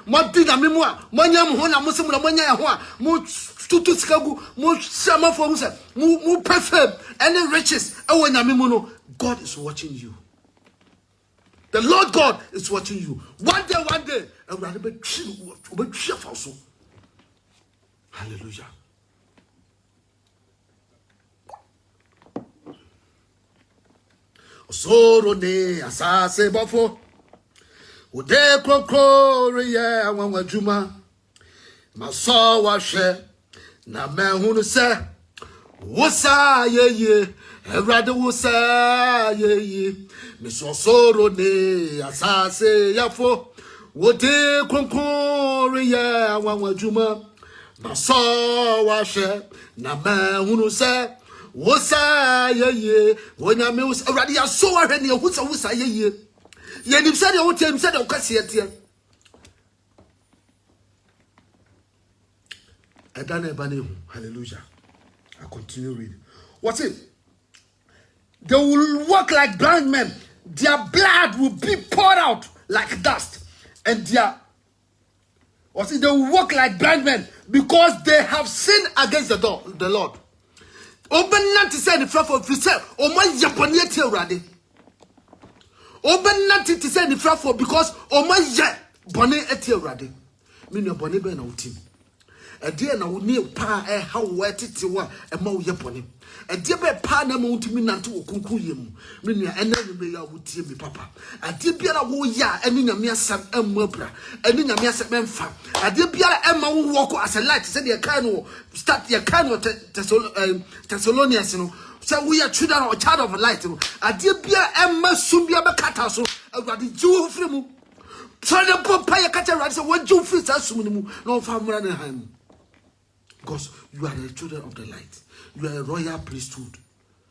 Moi dina memoire manyam ho na musem na manya ho a mo tutu sikagu mo sama for musa mo perfect any riches e wonya memu no. God is watching you. The Lord God is watching you. One day everybody be cheerful so. Hallelujah. Osoro ne asase bofo Ude kokore ya wanwa juma maso wa hwe na mehunu se wosa yeye Everade wosa yeye misosoro ne asase yafo ude kokore ya wanwa juma maso wa hwe na mehunu se wosa yeye wonyame wosa Everade ya so wa hwe ne wosa yeye Yenim said you want him said you can see it here. Hallelujah. I continue reading. What's it? They will walk like blind men. Their blood will be poured out like dust. And their Or see, they will walk like blind men because they have sinned against the Lord. Open not to say the front for free, or my Japanese already. Open not to say the front for because or my bonnet etier ready. Mean your bonnet ben out team. A dear now near pa how wet it was a mo yapon. A dear pa na mo to me not to conclude. Mean your enemy would tear me, papa. A dear Biara wo ya, and in a mere son and mobra, and in a mere man fam. A dear Biara Emma will walk as a light, said your canoe, start your canoe Thessalonians. So we are children or child of light. A dear Biara Emma Sumbia Bacataso, a radi Jew from. So the Pompire Cataract, so what you feel as soon no family and him. Because you are the children of the light. You are a royal priesthood.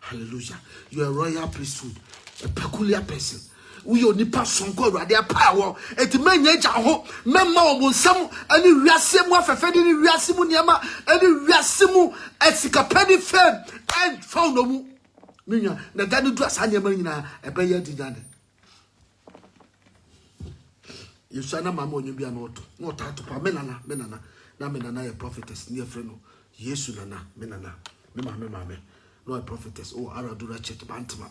Hallelujah. You are a royal priesthood. A peculiar person. We only pass on God, their power. It may not ho, Mamma will some, any Rassimu, Fafedi, Rassimu, Yama, any Rassimu, Escapedi firm, and found no more. Minya, the Danu dress, Hanyamina, a Bayer Didane. You shall not mamma, you be an auto, not out to Menana, Menana. Na menana a prophetess near friend. Yesu nana menana. Mema. No a prophetess. Oh, Aradura chet bantama.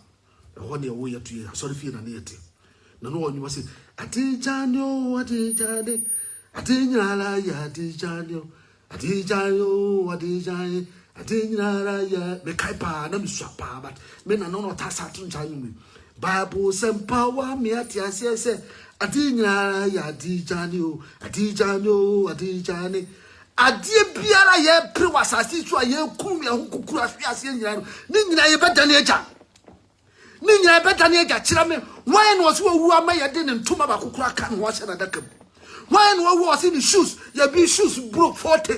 A 1 year way to you. Sorry for an eating. No one you must say, Atijanio, Atijane, Atinala, Yatijanio, Atinala, ya, Mekaipa, Namusapa, but men are not Tassatun Janu. Bible send power, me at yes. Adinya ya Adijanio. Adie biara ye pre wasasi so ye kum ye hukukura afiase nyina no. Ni nyina ye beta na eja. Ni nyina ye beta na eja kira me. Why no so wu ama ye de ne ntoma ba kukura ka no wa na dakam. Why no wu o see the shoes, ye be shoes broke 40.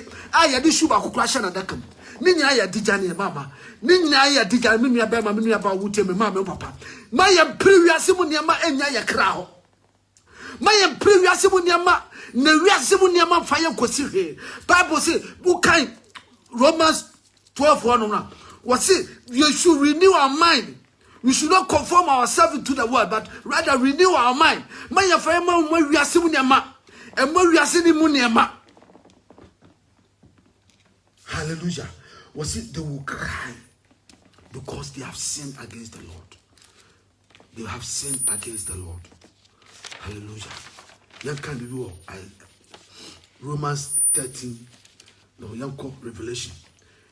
Ye de shoe ba kukura sha na dakam. Ni nyina ye Adijane mama. Ni nyina ye Adijane me nua ba ma me nua ba wutie me mama me papa. Ma ye pre wiase mu ne ma enya ye kra ho. My previous Muniama, Neviasimu Niama fire Kosi. Bible say, who kind Romans 12:1 was it? You should renew our mind. We should not conform ourselves to the world, but rather renew our mind. My Fama, Viasimuniama, and Moriasinimuniama. Hallelujah. Was it they will cry because they have sinned against the Lord? They have sinned against the Lord. Hallelujah. That can be Romans 13. No, young call Revelation.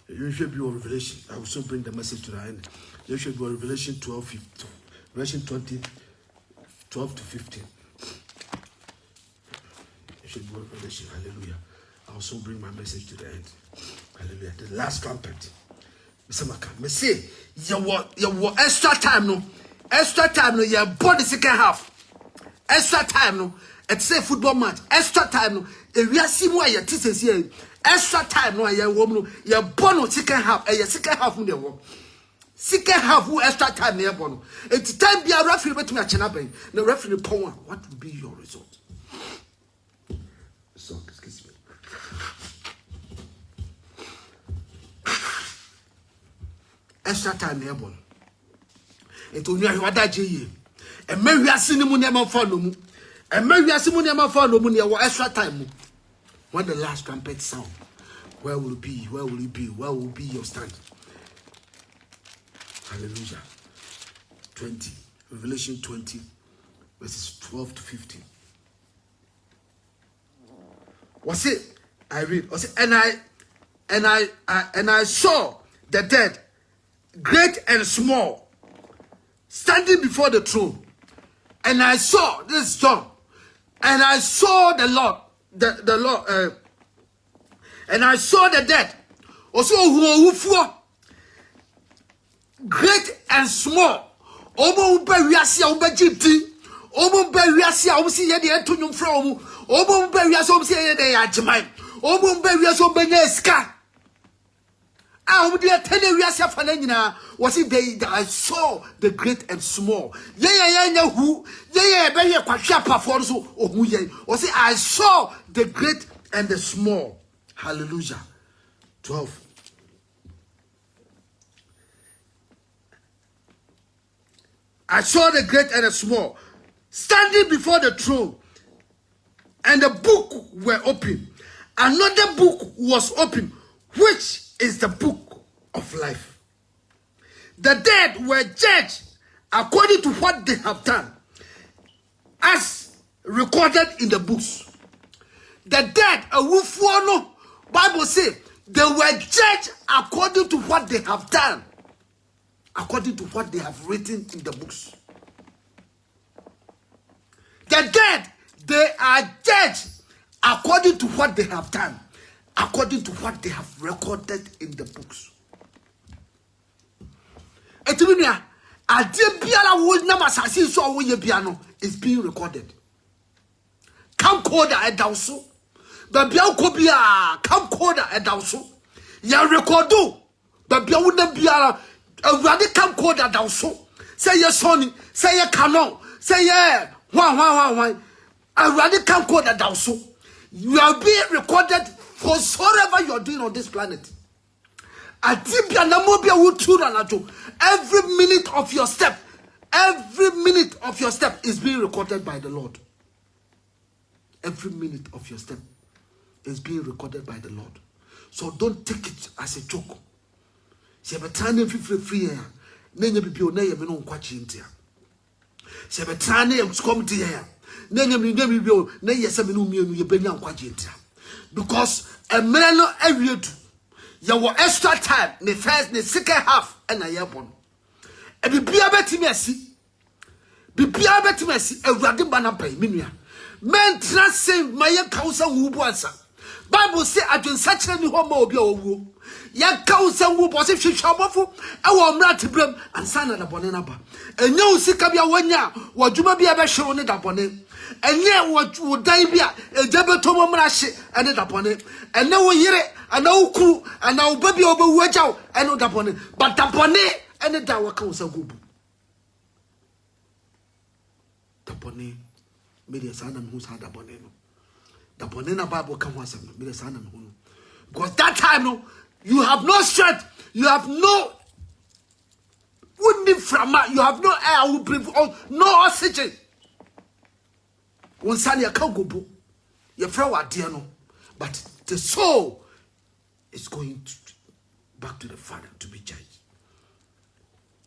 You should be on Revelation. I will soon bring the message to the end. You should be on Revelation 12, Revelation 20, 12 to 15. You should be on Revelation. Hallelujah. I will soon bring my message to the end. Hallelujah. The last trumpet. Mr. Maka, me say, you extra time, no? Extra time, no? You bought the second half. Extra time no, it's a football match. Extra time no, if we are seeing why you teach here. Extra time no, you woman no, you born on second half. You second half no dey. Second half who extra time you born. It's time be a referee bet me a chenapen. The referee power. What will be your result? So excuse me. Extra time you born. It only you ada je. And maybe I see him never follow me. And maybe I see him never follow me. Extra time. When the last trumpet sound, where will it be? Where will it be? Where will be your stand? Hallelujah. 20. Revelation 20, verses 12 to 15. What's it? I read. What's it? And I saw the dead, great and small, standing before the throne. And I saw this John, and I saw the Lord, the Lord, and I saw the dead, also who great and small. Omo be wiase a oba gipti, omo be wiase a omo si ye de entonum fra omo, omo be wiase omo si ye de agyeman, omo be wiase omo nya esika. I was it they I saw the great and small. Who was it I saw the great and the small. Hallelujah. 12. I saw the great and the small standing before the throne, and the book were open. Another book was open, which is the book of life. The dead were judged according to what they have done, as recorded in the books. The dead, Bible says, they were judged according to what they have done, according to what they have written in the books. The dead, they are judged according to what they have done, according to what they have recorded in the books. Etimia, Adibiala would never see so we piano is being recorded. Camcorder at Dawso, the Bialcobia, camcorder at Dawso, ya recordo, the Biauna Biala, a radical camcorder Dawso, say your Sony, say your canon, say yeah, one, a radical camcorder Dawso. You are being recorded for whatever you are doing on this planet. Every minute of your step, is being recorded by the Lord. Every minute of your step is being recorded by the Lord. So don't take it as a joke. Because a man every do your extra time, the first, the second half, and I have one. And be better mercy, a ragged banner pay, Minia. Men trust my counsel who was. Bible say I do such a new homo of your woo. Yan counsel who was if she shall I will not to brim and sign at a bonanaba. And no Sikabia 1 year, what you may be ever shown it upon it. And yet what would die be a double tomomashi and it upon it. And now we hear it, and no crew, and now baby over watch out and not upon it. But upon it, and the dower counsel group. Tapone, media sanam who's had a boneno. The bonena Bible come once and media sanam who. Because that time, no, you have no strength, you have no wouldn't from you have no air, who breathe, no oxygen. One Sunday a kangobo, your friend was dear no, but the soul is going back to the Father to be judged.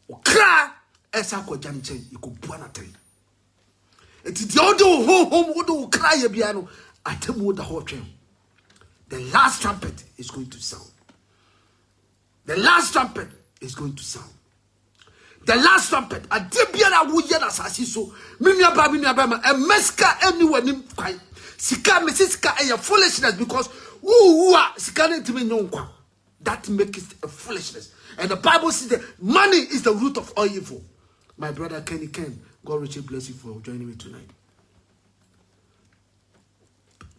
Okra esako jamchen you could buana tay. It is the other home would cry a piano at the whole train. The last trumpet is going to sound. The last trumpet is going to sound. The last trumpet, a debiana would yet assassin so, Minia Bama, and Meska anyone in quite. Sika Messiska and your foolishness because who are Sikana to me no one. That makes it a foolishness. And the Bible says that money is the root of all evil. My brother Kenny Ken, God richly bless you for joining me tonight.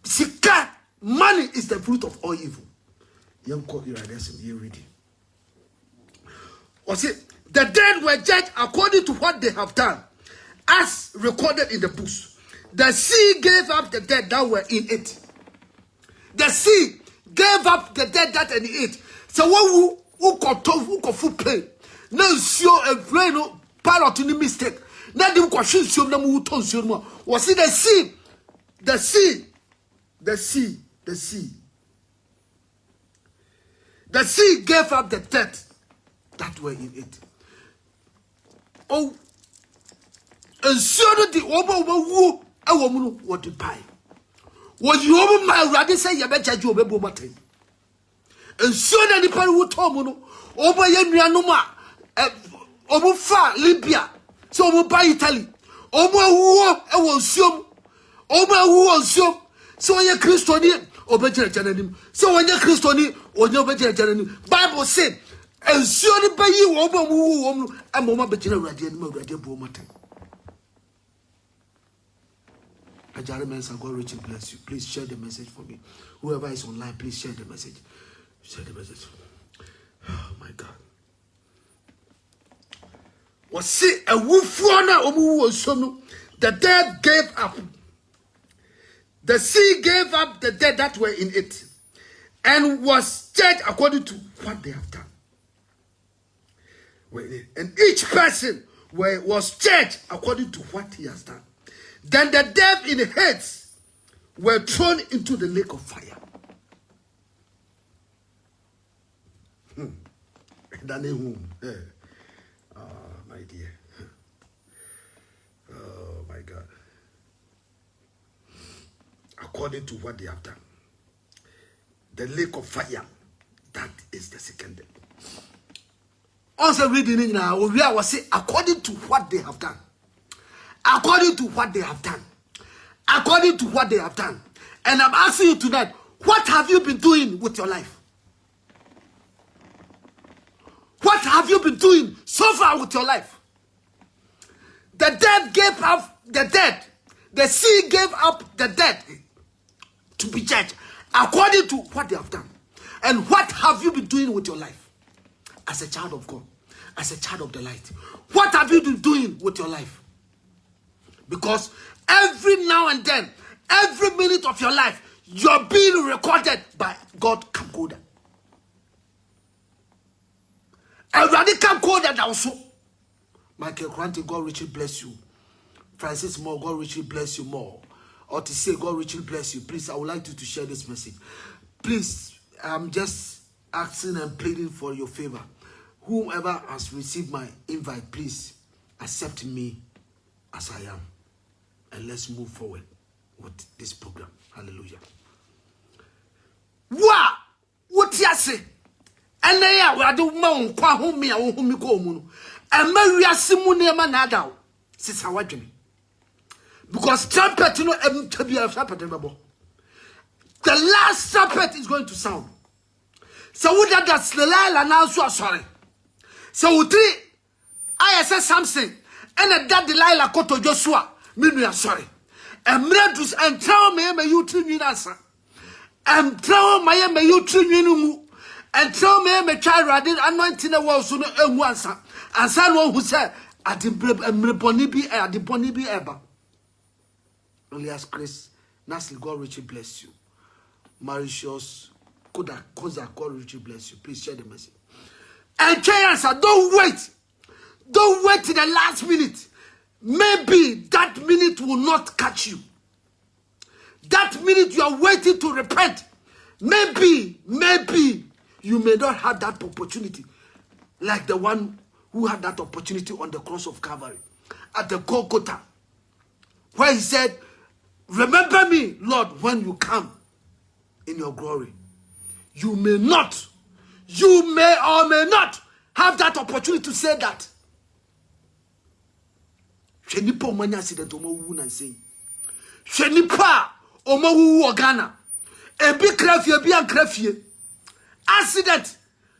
Sika, money is the root of all evil. Young call you right there, some here reading. Or say, the dead were judged according to what they have done, as recorded in the books. The sea gave up the dead that were in it. The sea gave up the dead that in it. So what who got food play? No, show a brain pilot in the mistake. Now they question show them who told you more. Was it the sea? The sea. The sea. The sea. The sea gave up the dead that were in it. Oh, and so the over a woman what to buy. What you over my rather say, you bet you obey Bomatin. And so that the people who told me over Yemianoma, over far Libya, so over by Italy, over who I will assume, over who will assume, so when you're Christian, over Jananim, so when you're Christian, or no better Jananim, Bible said. And surely by you, over who I'm a better radiant Bomatin. Ajarimensa, God richly bless you. Please share the message for me. Whoever is online, please share the message. Share the message. Oh my God. Was it a woofwana or who was so? The dead gave up. The sea gave up the dead that were in it, and was judged according to what they have done. And each person was judged according to what he has done. Then the dead in Hades were thrown into the lake of fire. My dear. Oh my God. According to what they have done. The lake of fire. That is the second day. Also reading it now, we will say according to what they have done. According to what they have done. According to what they have done. And I'm asking you tonight, what have you been doing with your life? What have you been doing so far with your life? The dead gave up the dead. The sea gave up the dead to be judged according to what they have done. And what have you been doing with your life as a child of God, as a child of the light? What have you been doing with your life? Because every now and then, every minute of your life, you're being recorded by God Camcorder. A radical camcorder also. Michael Kranti, God richly bless you. Francis Moore, God richly bless you more. Or to say, God richly bless you. Please, I would like you to share this message. Please, I'm just asking and pleading for your favor. Whomever has received my invite, please accept me as I am. And let's move forward with this program. Hallelujah. What you say? And now I do mount kwa home ya home ko mu. And Maria Simone manada. Sister Wadjumi. Because trumpet, you know, the last trumpet is going to sound. So would that Slala now so sorry. So three I said something and that Delilah Koto Joshua me sorry. And Mredus and tell me you treat me answer. And tell me you treat me and tell me child radin anointing the world soon and once. And someone who said at the Bonibi at the Bonibi Eba. Only ask Chris, Nasli, God richly bless you. Mauritius, Koda, Koza, God richly bless you. Please share the message. And answer, don't wait. Don't wait till the last minute. Maybe that minute will not catch you. That minute you are waiting to repent. Maybe you may not have that opportunity. Like the one who had that opportunity on the cross of Calvary. At the Golgotha. Where he said, remember me, Lord, when you come in your glory. You may not. You may or may not have that opportunity to say that. Shenipa omanya accident omawu na say. Shenipa omawu Ghana. Ebi krafie ebi ankrafie. Accident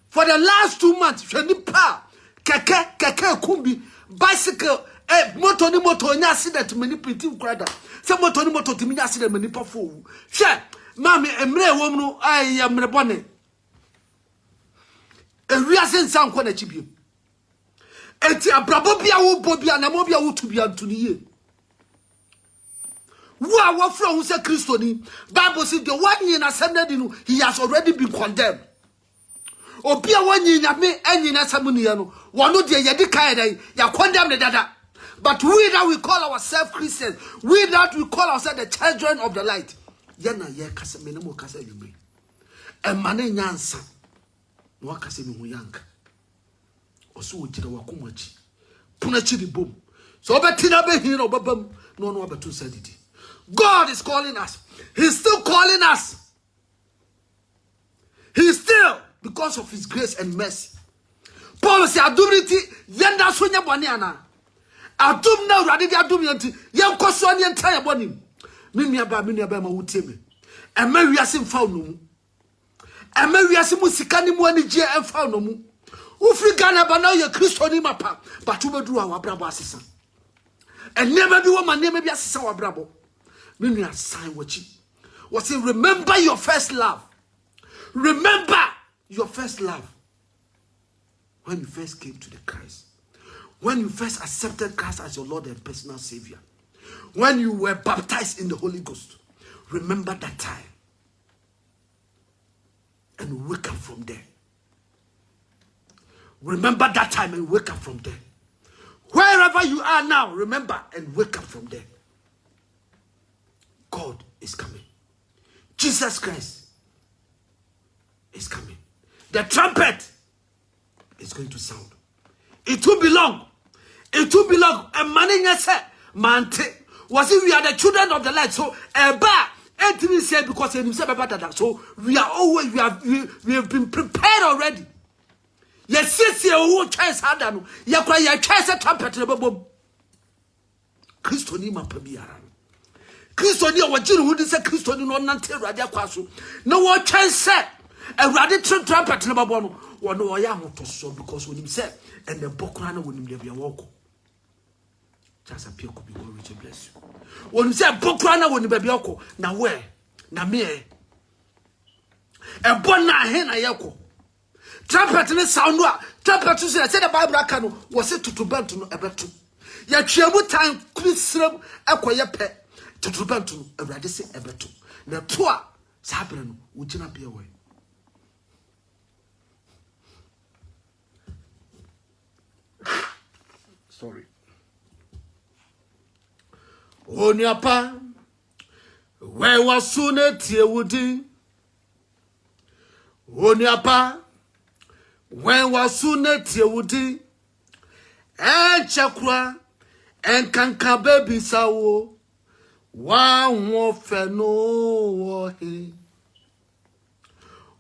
for the last 2 months. Shenipa keke kumbi bicycle motor ni motor nya accident many pretty crowd. Say motor ni motor timi nya accident many pa fo. She mami emre wom no ai emre bone. Ewiase nsan kwa na chibiem. Enti abrabo bia wo bobia na mo bia wo tubia ntuniye. Wo a wo fra hu se Kristo ni Bible says the one in ascended no he has already been condemned. Obia wanyi nyame anyi na samuniye no wono de yedi kai dai ya condemn the dada. But we that we call ourselves Christians, we that we call ourselves the children of the light. Yana ye kasa menemo kasa yumri. E mane nyansa. No akase mi hu yanka. Oso wojira wakomachi. Punachi di bom. So obetina be hin obabam no no obetu sadidi. God is calling us. He's still calling us. He's still, because of his grace and mercy. Paul said adumriti yenda so nya bone ana. Adum na urade di adum yanti yen koso ne entire bone. Me nua ba ma wutie me. E ma wiase mfa no mu. E ma wiase mu sika ni mu ani je emfa no mu. Ufri Ghana ba na ye Kristo ni mapa, but ubedru a wabrabo asesa. And never be woman never be asesa wabrabo. Me nua sign wachi. Was say remember your first love. Remember your first love. When you first came to the Christ. When you first accepted Christ as your Lord and personal Savior. When you were baptized in the Holy Ghost. Remember that time. And wake up from there. Remember that time and wake up from there. Wherever you are now, remember and wake up from there. God is coming. Jesus Christ is coming. The trumpet is going to sound. It will be long. It will be long. And manning mante was it we are the children of the light. So it said because so we are always we have been prepared already. Yes, who choice had done. Ya choice a trumpet. Christo ni mapabiara. Christo ni wajiri who say Christo ni no nante radia kwaso. No one chance say a radical trumpet na babo no one no ya moto so because when him say and the bokura na when him dey walk. Just appear could be God rich bless you. When him say bokura na when him be walk na where na me e bona he na yako. Trumpet ni sound wa trumpet say the Bible aka no was it to bent no ebeto. Ya twamu time krisram akoye pe tutubantu no awrade se ebeto na to a sabre no wugina be we sorry oniapa we wasune tie wudi oniapa we wasune tie wudi chakra enkanka baby sawo wa won fe no wo he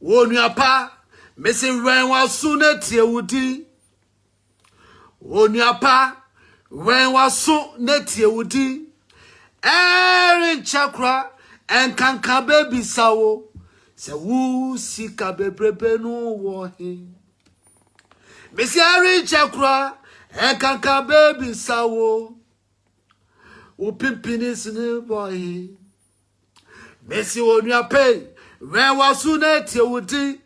onuapa mesi wen wa su na tie wudi onuapa wen wa su na tie wudi chakra enkanka baby sawo se wu sika bebrebe no wo he mesi chakra enkanka baby sawo upimpinis ni boy mesi onua pay when wasu na tie wudi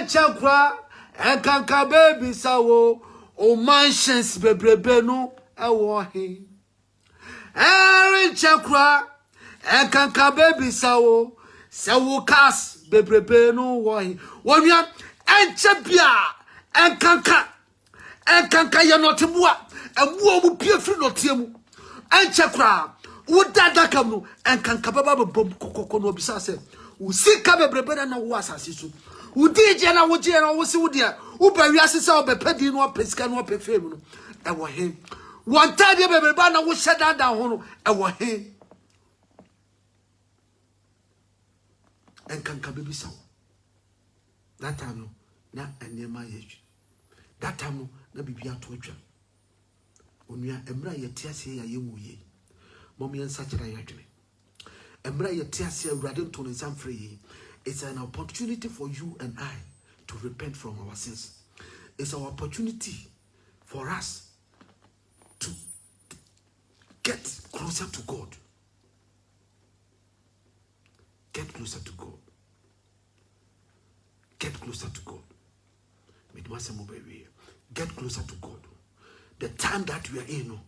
chakra enkanka baby sawo o mansions bebrebe no ewo he chakra enkanka baby sawo sawo kas bebrebe no wo he onua enchebia enkanka ye notemua emuo mu pie firi notiemu enchekra wudada kam no enkanka baba bom kokoko no bisa se usika bebrebe na wo asase so udije na wo je na wo se wudia wo ba wiase se obepedi no opesika no opefem no ewo he wonta de bebrebe na wo hyedada ho no ewo he enkanka bebisa that time no na enema yeju that time no na bibia to atwa onua emra yete ase ya yemuye mom yen sachira yadwene emra yete ase awrade nto ne zamfre yi. It's an opportunity for you and I to repent from our sins. It's an opportunity for us to get closer to God. Get closer to God. Get closer to God. Get closer to God. The time that we are in,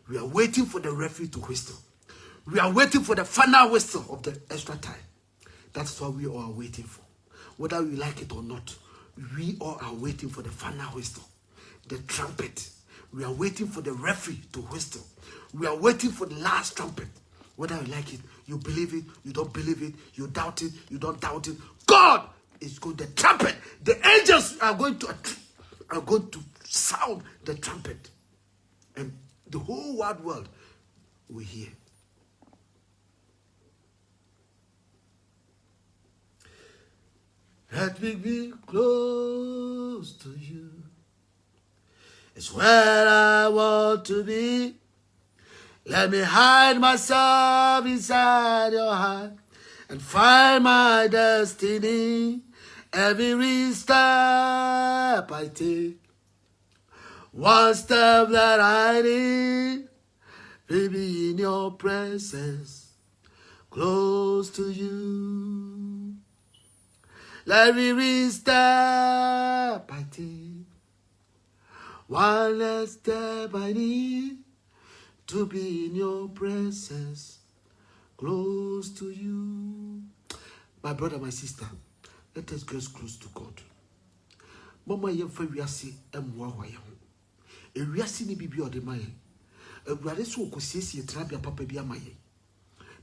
we are waiting for the referee to whistle. We are waiting for the final whistle of the extra time. That's what we all are waiting for. Whether we like it or not, we all are waiting for the final whistle. The trumpet. We are waiting for the referee to whistle. We are waiting for the last trumpet. Whether you like it, you believe it, you don't believe it, you doubt it, you don't doubt it. God is going to trumpet. The angels are going to sound the trumpet. And the whole wide world will hear. Let me be close to you. It's where I want to be. Let me hide myself inside your heart and find my destiny. Every step I take, one step that I need, baby, in your presence, close to you. Every step I take, one less step I need, to be in your presence, close to you. My brother, my sister, let us get close to God. Mama yemfa wiase emwa hwaye ho. E wiase ni bibi ode maye. Ewurade so okosiesie trabia papa bi amaye.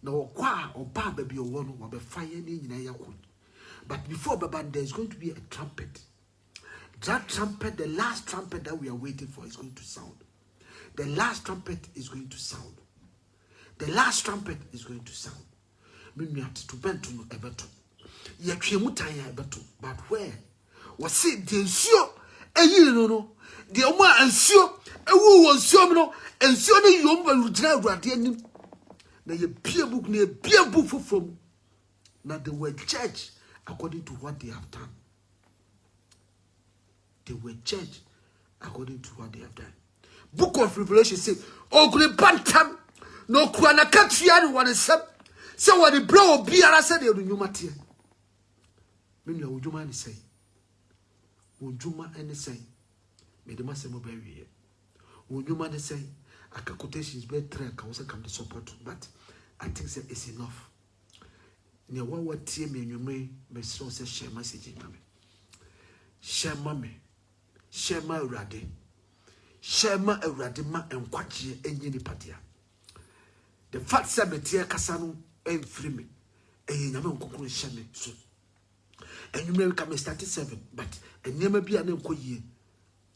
No, qua or bar baby or one will be firing in a yakun. But before Baban, there's going to be a trumpet. That trumpet, the last trumpet that we are waiting for, is going to sound. The last trumpet is going to sound. The last trumpet is going to sound. Maybe at to bend to a better. Yakiamutaya better. But where? Was it the ensure? And you know, the Oma ensure, and who was so and so the young will drive at the end. Now you peer book near peer book from. Now they were judged according to what they have done. They were judged according to what they have done. Book of Revelation says, "Oh, great bantam, no kwana katian one is up." So what the blow be I said, "You new matia." Mean you would you mind say? Would you mind say? Made the master more very. Would you mind say? A quotation is better. I was come to support, but I think that it's enough. Near what team you may so say share message in me. Share mommy. Share my radi. Share my radima and quachi and yeni patia. The fact sabetia casano and free me. And yaman cocoon share me so. And you may come 37, but and never be an uncle ye.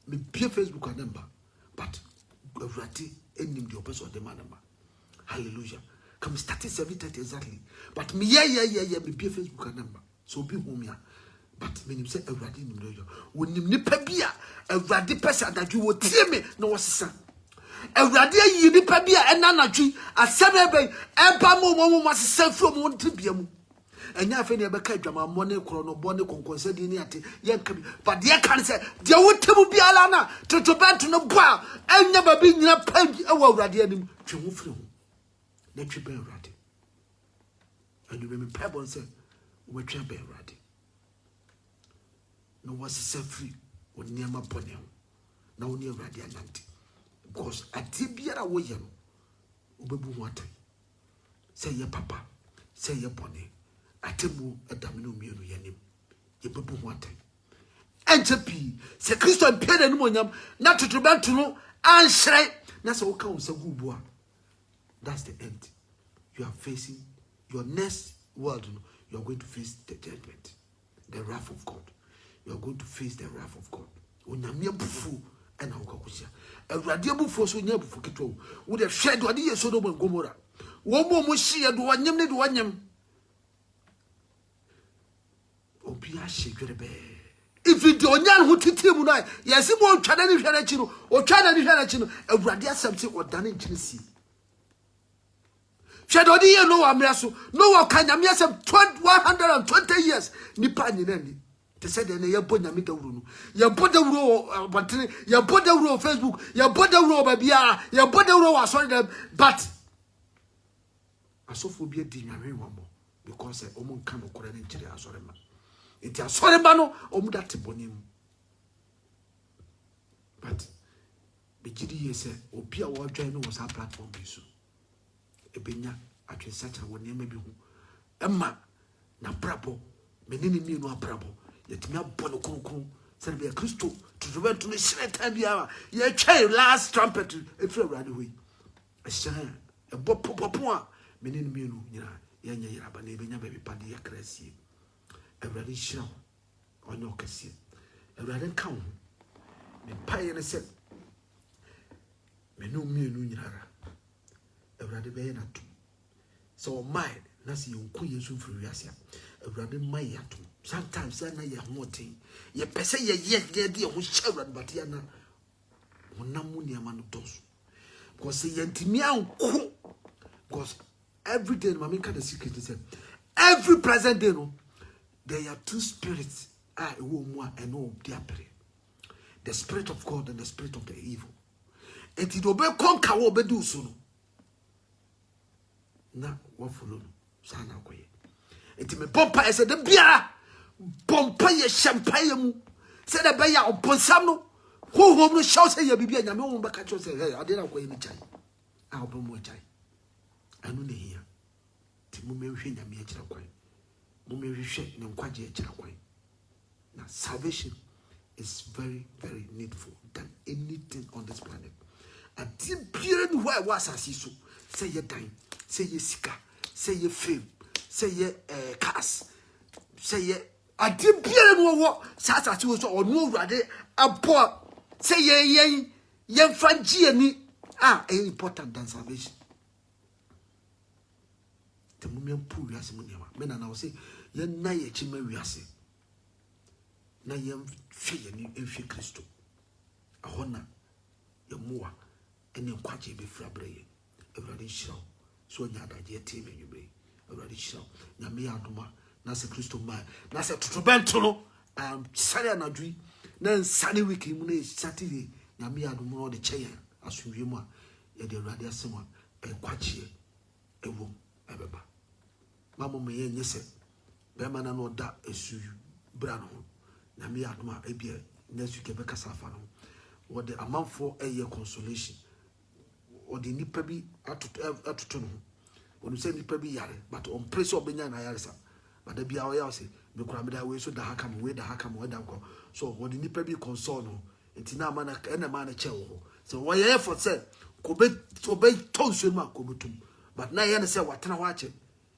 Me be Facebook number, but a ratty ending the opposite of the man. Hallelujah. Come 37 exactly. But me, yeah, me be Facebook number. So be home ya. But when you say a ratty, when you nipabia, a ratty person that you would tear me, no son. A ratty, you nipabia and nanaji, a seven, and Pamo must sell from one tibium. And now, if any ever catch my money, chrono, bonnet, concert, but dear can say, there would be Alana to bend to no bar and never be in a pen. Oh, radium, Chumuflu. Let you be ready. And you remember Pebble said, we can be ready. No was set free when near my pony. Now near radiant. Because at Tibia away, Ubu water. Say your papa, say your pony. Atemu adamino mienu yanim yebebu wante entepi se Kristo mpede no monyam na totobantu no anhre na se woka won gubu a that's the end. You are facing your next world. You are going to face the judgment, the wrath of God. You are going to face the wrath of God. Onyame bufu ena wokakusia awurade bufu so nya bufu kitwo wo de hwede ade ye Sodom and Gomorrah wo mo hye do wanyam ne do wanyam. If you don't know who to tell you, yes, you won't try any Hanachino or try any Hanachino, a radia something or done in Tennessee. Shadow, no, I'm no one can. I'm yes, 120 years. Nipan in any. They said, and you put the middle room. You put the row, but you put the row Facebook, you put the row, baby, you put the row, I saw them, but I saw for be a dinner one more because a woman can't occur in Chile. I saw them. It is sorry, Mano, Omudati Bonim. But the GDA said, Opia or Jano was our platform. A benya, actually, such a one maybe who Emma, na brabo, menini me no brabo, yet me a bonoco, said be a crystal to the to the Sretabia, ye child last trumpet, if you ran away. A shine, a bopopua, menini me no, Yanya Yabane, baby, Padia Cressi. Everybody show on your cassette. Everybody come. Me pie and said, me no me no yara. Everybody be na tu. So my nasi unkuye so free asia. Everybody my yatu. Sometimes na ye hotin. Ye pese ye di ho shawran but ya na wonamu ni amanu dos. Because ye ntimi anko. Because every day mama can the secret say every present day no. There are two spirits, and the spirit of God and the spirit of the evil. And it will be conquer what be do so. Na what follow? Sana koye. It me pompa I said the biara pompa ye champagne mu. Said the beya oponsam no. Who no show say ye bibia nyame wo baka cho say hey ade na koye ni chai. A obo mo chai. Anu ne hia. Ti mo me hwe nyame e kira kwan. Now, salvation is very, very needful than anything on this planet. A deep period where was as so say ye dying, say ye sika, say ye fame, say ye cast, say ye I didn't be no Sasa was or no rather a poor say ye young Frangiani important than salvation. The moment poor Yasimunima, men and I will say, ye na ye chimeriasi. Na yem fear ni enfi Christo. Ahona ye moa ene kwaje be frabre. Everybody shout. So nyada je team you be. Everybody shout. Nyame adoma na se Christo man. Na se tutubento no sare anadwi na sare wiki mu na Saturday nyame adoma no de cheya asumwie mu a ye de Awurade asema kwaje ewo ebeba. Mama me ye nyese be ma na no da esu bra no. Nyame adoma ebia next week be kasa fa no. What the amount for a year consolation or the nipa bi atoto no. When you say nipa bi yare but on place of benya na yare sa. But the bia we say me kura me da we so da hakam we da hakam we da ko. So what the nipa bi console no. Enti na ma na ma na che wo. So what ye for say ko be tonso ma ko betum. But na ye na say watena wa che.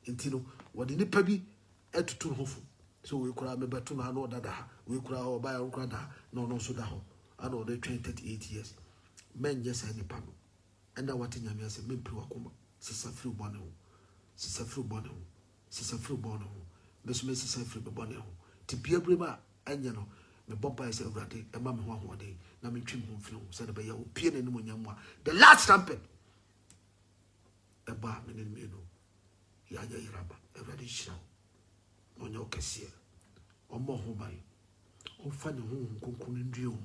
Enti no what the nipa bi atoto ho fu. So we kura me betu na no da we kura oba ya kura da no so da ho. And all the 38 years. Men just any panel. And I want to nyame say me pre wakoma. Sisa free bone ho. Sisa free bone ho. Sisa free bone ho. Me so me sisa free bone ho. Ti bia brema anya no me bomba say Awurade e ma me ho ahoden na me twim ho mfiri ho say na be ya opie na nim nyamwa. The last trumpet. E ba me ne me no. Ya ya yiraba. Awurade hira. Onya okese. Omo ho bai. Ofa ne ho nkonkon ndue ho.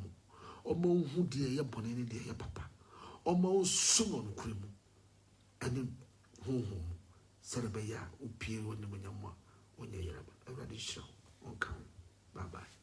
Omo hu de ye bone ne de ye papa. Omo sumo no kremu. Ene hu serebe ya opie woni munyamwa onya yeraba. Awurade hira. Onka. Bye bye.